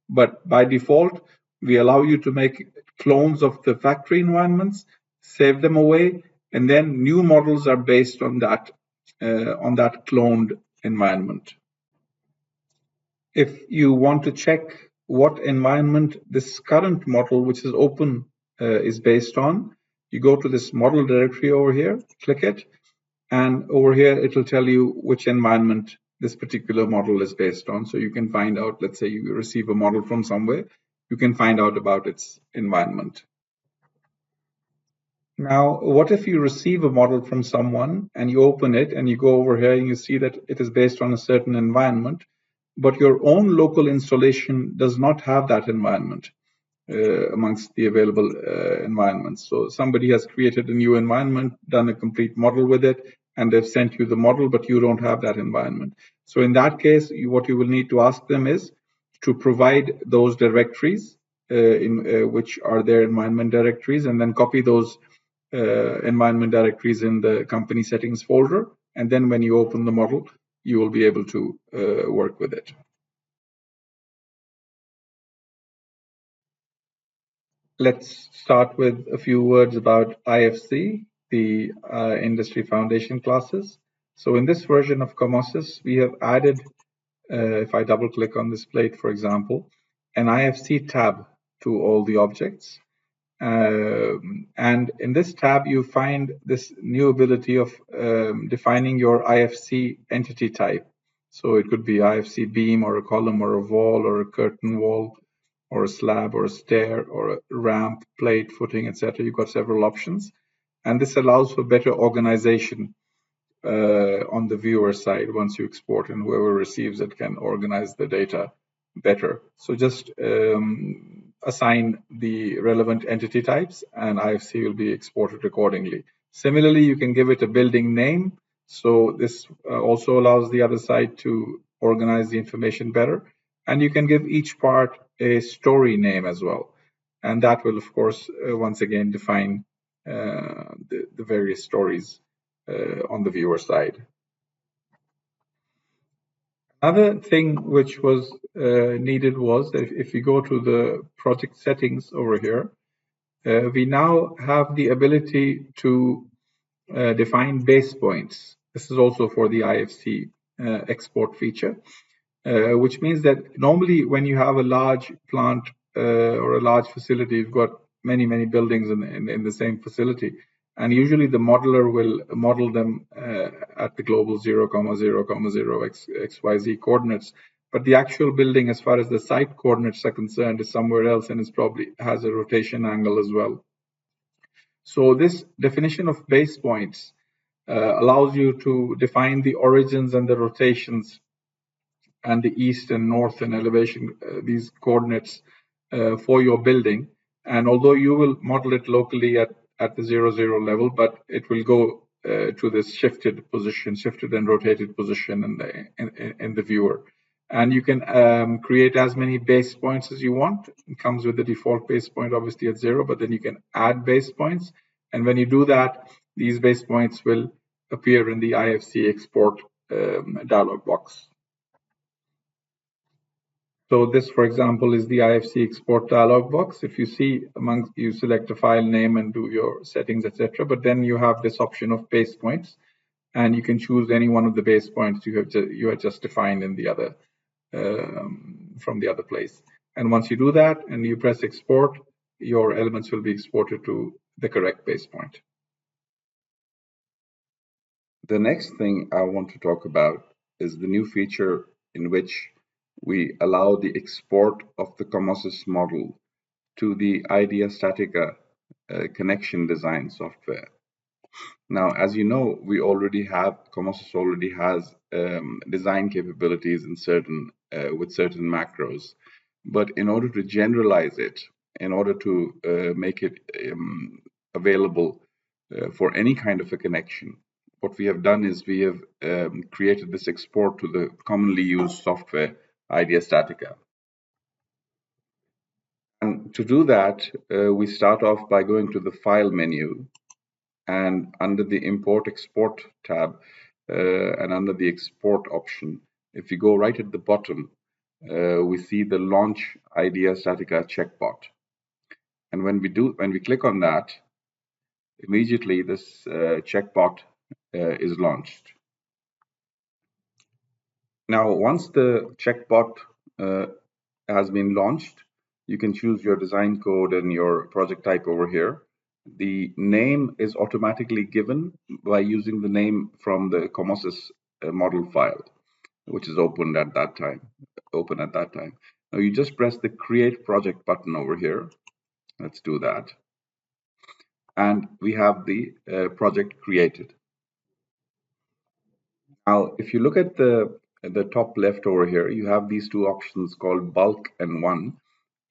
But by default, we allow you to make clones of the factory environments, save them away, and then new models are based on that cloned environment. If you want to check what environment this current model, which is open, is based on, you go to this model directory over here, click it, and over here it will tell you which environment this particular model is based on. So you can find out, let's say you receive a model from somewhere, you can find out about its environment. Now, what if you receive a model from someone and you open it and you go over here and you see that it is based on a certain environment, but your own local installation does not have that environment amongst the available environments. So somebody has created a new environment, done a complete model with it, and they've sent you the model, but you don't have that environment. So in that case, what you will need to ask them is to provide those directories which are their environment directories, and then copy those environment directories in the company settings folder. And then when you open the model, you will be able to work with it. Let's start with a few words about IFC, the industry foundation classes. So in this version of COMOSYS, we have added, if I double click on this plate, for example, an IFC tab to all the objects. And in this tab, you find this new ability of defining your IFC entity type. So it could be IFC beam or a column or a wall or a curtain wall or a slab or a stair or a ramp, plate, footing, etc. You've got several options. And this allows for better organization on the viewer side once you export, and whoever receives it can organize the data better. So just assign the relevant entity types and IFC will be exported accordingly. Similarly, you can give it a building name. So this also allows the other side to organize the information better. And you can give each part a story name as well. And that will, of course, once again define the various stories on the viewer side. Another thing which was needed was that if you go to the project settings over here, we now have the ability to define base points. This is also for the IFC export feature, which means that normally when you have a large plant or a large facility, you've got many buildings in the same facility. And usually the modeler will model them at the global 0,0,0 XYZ coordinates. But the actual building, as far as the site coordinates are concerned, is somewhere else, and it probably has a rotation angle as well. So this definition of base points allows you to define the origins and the rotations and the east and north and elevation, these coordinates for your building. And although you will model it locally at the 0,0 level, but it will go to this shifted and rotated position in the viewer. And you can create as many base points as you want. It comes with the default base point, obviously at 0, but then you can add base points. And when you do that, these base points will appear in the IFC export dialog box. So this, for example, is the IFC export dialog box. If you see you select a file name and do your settings, etc. But then you have this option of base points, and you can choose any one of the base points you have just defined in the other from the other place. And once you do that and you press export, your elements will be exported to the correct base point. The next thing I want to talk about is the new feature in which we allow the export of the COMOSYS model to the IDEA Statica connection design software. Now, as you know, COMOSYS already has design capabilities in with certain macros. But in order to generalize it, in order to make it available for any kind of a connection, what we have done is we have created this export to the commonly used software, IDEA Statica. And to do that, we start off by going to the File menu, and under the Import Export tab, and under the Export option, if you go right at the bottom, we see the Launch IDEA Statica checkbot. And when we click on that, immediately this checkbot is launched. Now, once the checkbot has been launched, you can choose your design code and your project type over here. The name is automatically given by using the name from the COMOSYS model file, which is open at that time. Now you just press the Create Project button over here. Let's do that. And we have the project created. Now, if you look at the top left over here, you have these two options called bulk and one.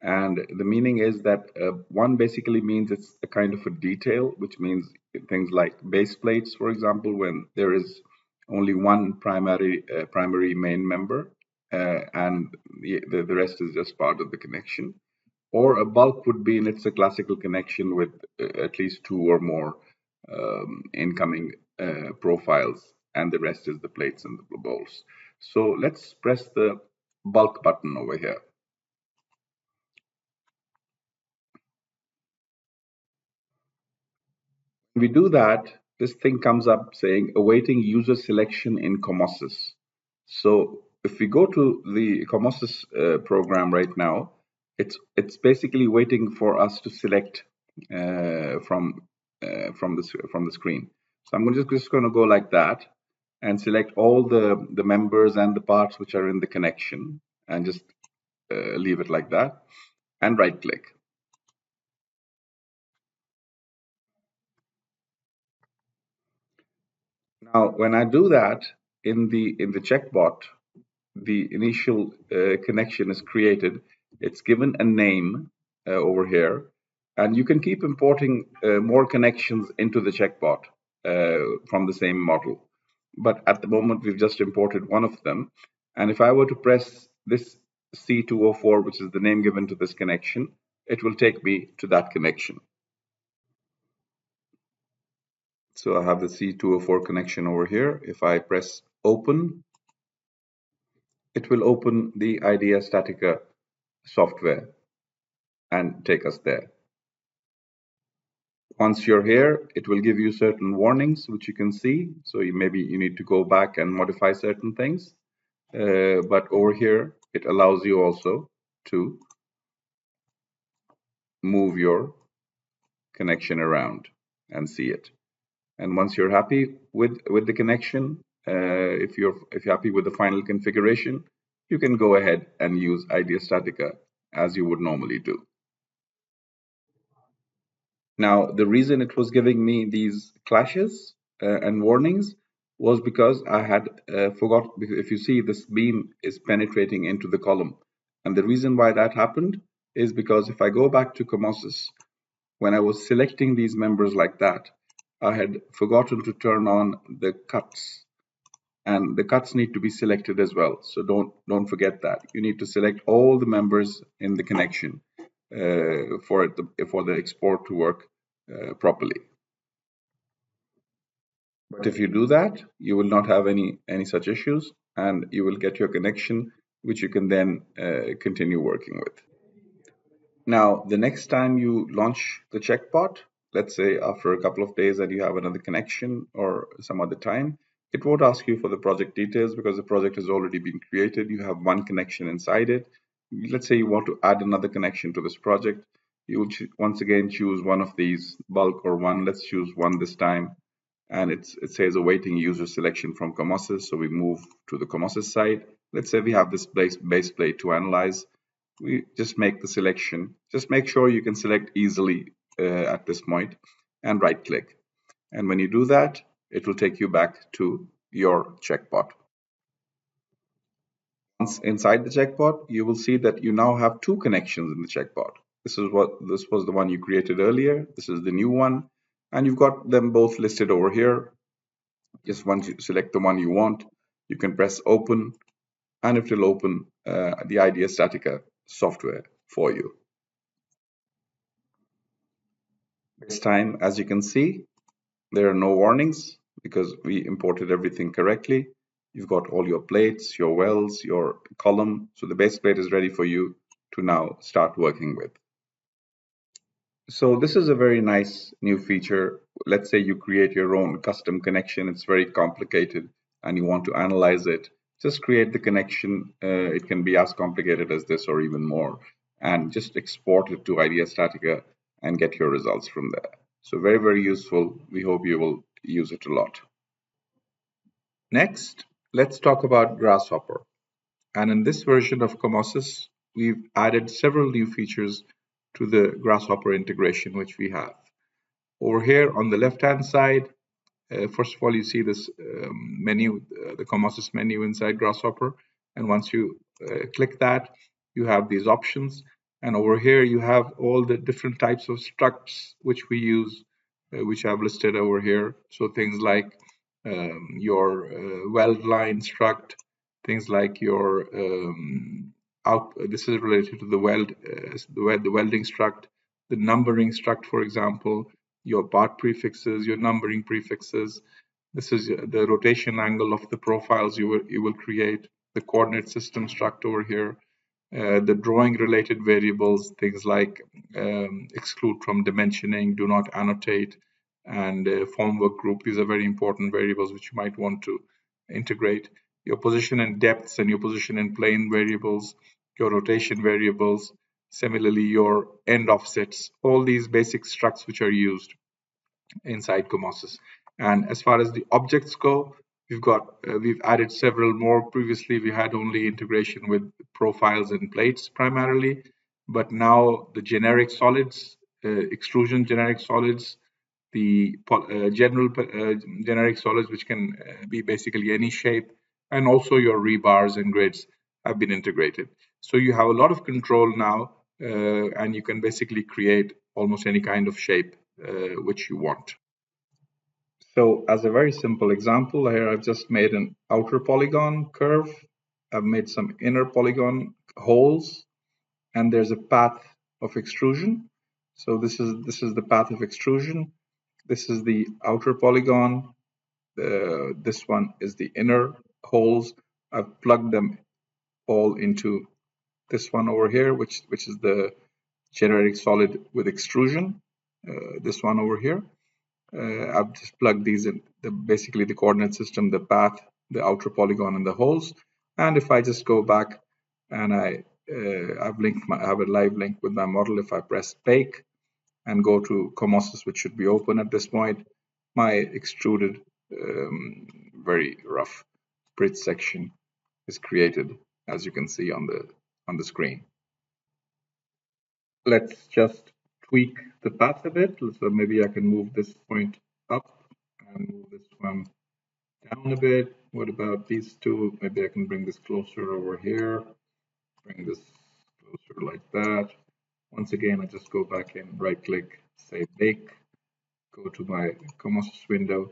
And the meaning is that one basically means it's a kind of a detail, which means things like base plates, for example, when there is only one primary main member, and the rest is just part of the connection. Or a bulk would be in it's a classical connection with at least two or more incoming profiles, and the rest is the plates and the bowls. So let's press the bulk button over here. When we do that, this thing comes up saying awaiting user selection in COMOSYS. So if we go to the COMOSYS program right now, it's basically waiting for us to select from the screen. So I'm just going to go like that and select all the members and the parts which are in the connection, and just leave it like that, and right click. Now, when I do that in the checkbot, the initial connection is created. It's given a name over here, and you can keep importing more connections into the checkbot from the same model. But at the moment, we've just imported one of them. And if I were to press this C204, which is the name given to this connection, it will take me to that connection. So I have the C204 connection over here. If I press open, it will open the IDEA Statica software and take us there. Once you're here, it will give you certain warnings, which you can see. So maybe you need to go back and modify certain things. But over here, it allows you also to move your connection around and see it. And once you're happy with the connection, if you're happy with the final configuration, you can go ahead and use IDEA Statica as you would normally do. Now, the reason it was giving me these clashes and warnings was because I had forgot. If you see, this beam is penetrating into the column. And the reason why that happened is because if I go back to COMOSYS, when I was selecting these members like that, I had forgotten to turn on the cuts. And the cuts need to be selected as well. So don't forget that. You need to select all the members in the connection for the export to work properly. But if you do that, you will not have any such issues, and you will get your connection, which you can then continue working with. Now, the next time you launch the checkbot, let's say after a couple of days and you have another connection or some other time, it won't ask you for the project details because the project has already been created. You have one connection inside it. Let's say you want to add another connection to this project. You will once again choose one of these, bulk or one. Let's choose one this time. And it says awaiting user selection from COMOSYS. So we move to the COMOSYS side. Let's say we have this base plate to analyze. We just make the selection. Just make sure you can select easily at this point and right click. And when you do that, it will take you back to your checkbot. Once inside the checkbot, you will see that you now have two connections in the checkbot. This was the one you created earlier. This is the new one. And you've got them both listed over here. Just once you select the one you want, you can press open, and it will open the IDEA Statica software for you. This time, as you can see, there are no warnings because we imported everything correctly. You've got all your plates, your wells, your column. So the base plate is ready for you to now start working with. So this is a very nice new feature. Let's say you create your own custom connection. It's very complicated and you want to analyze it. Just create the connection. It can be as complicated as this or even more. And just export it to IDEA Statica and get your results from there. So very, very useful. We hope you will use it a lot. Next, let's talk about Grasshopper. And in this version of COMOSYS, we've added several new features to the Grasshopper integration which we have. Over here on the left-hand side, first of all, you see this menu, the COMOSYS menu inside Grasshopper. And once you click that, you have these options. And over here, you have all the different types of structs which we use which I've listed over here. So things like your weld line struct, things like your out. This is related to the welding struct, the numbering struct, for example, your part prefixes, your numbering prefixes. This is the rotation angle of the profiles you will create, the coordinate system struct over here, the drawing related variables, things like exclude from dimensioning, do not annotate, and form work group. These are very important variables which you might want to integrate. Your position and depths and your position and plane variables, your rotation variables, similarly your end offsets, all these basic structs which are used inside COMOSYS. And as far as the objects go, we've added several more. Previously, we had only integration with profiles and plates primarily, but now the generic solids, extrusion generic solids, the general generic solids, which can be basically any shape, and also your rebars and grids have been integrated. So you have a lot of control now, and you can basically create almost any kind of shape which you want. So as a very simple example here, I've just made an outer polygon curve. I've made some inner polygon holes, and there's a path of extrusion. So this is the path of extrusion. This is the outer polygon. This one is the inner holes. I've plugged them all into this one over here, which is the generic solid with extrusion. This one over here. I've just plugged these in, basically the coordinate system, the path, the outer polygon, and the holes. And if I just go back and I have a live link with my model. If I press bake and go to COMOSYS, which should be open at this point, my extruded, very rough bridge section is created, as you can see on the screen. Let's just tweak the path a bit. So maybe I can move this point up and move this one down a bit. What about these two? Maybe I can bring this closer over here. Bring this closer like that. Once again, I just go back and right click, say bake, go to my COMOSYS window,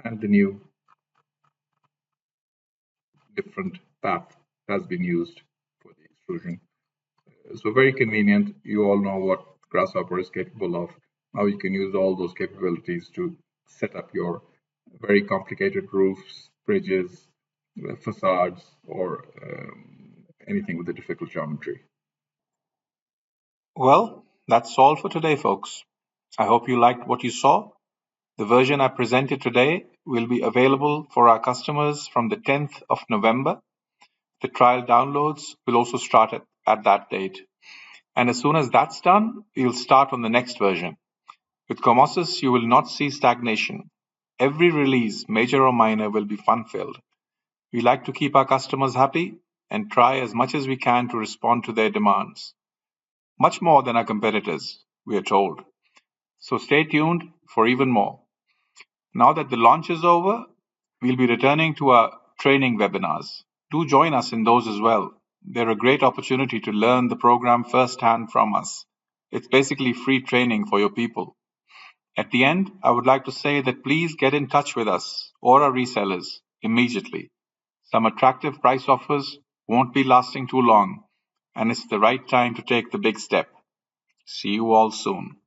and the new different path has been used for the extrusion. So very convenient. You all know what Grasshopper is capable of. Now you can use all those capabilities to set up your very complicated roofs, bridges, facades, or anything with a difficult geometry. Well, that's all for today, folks. I hope you liked what you saw. The version I presented today will be available for our customers from the 10th of November. The trial downloads will also start at that date. And as soon as that's done, we'll start on the next version. With COMOSYS, you will not see stagnation. Every release, major or minor, will be fun-filled. We like to keep our customers happy and try as much as we can to respond to their demands. Much more than our competitors, we are told. So stay tuned for even more. Now that the launch is over, we'll be returning to our training webinars. Do join us in those as well. They're a great opportunity to learn the program firsthand from us. It's basically free training for your people. At the end, I would like to say that please get in touch with us or our resellers immediately. Some attractive price offers won't be lasting too long, and it's the right time to take the big step. See you all soon.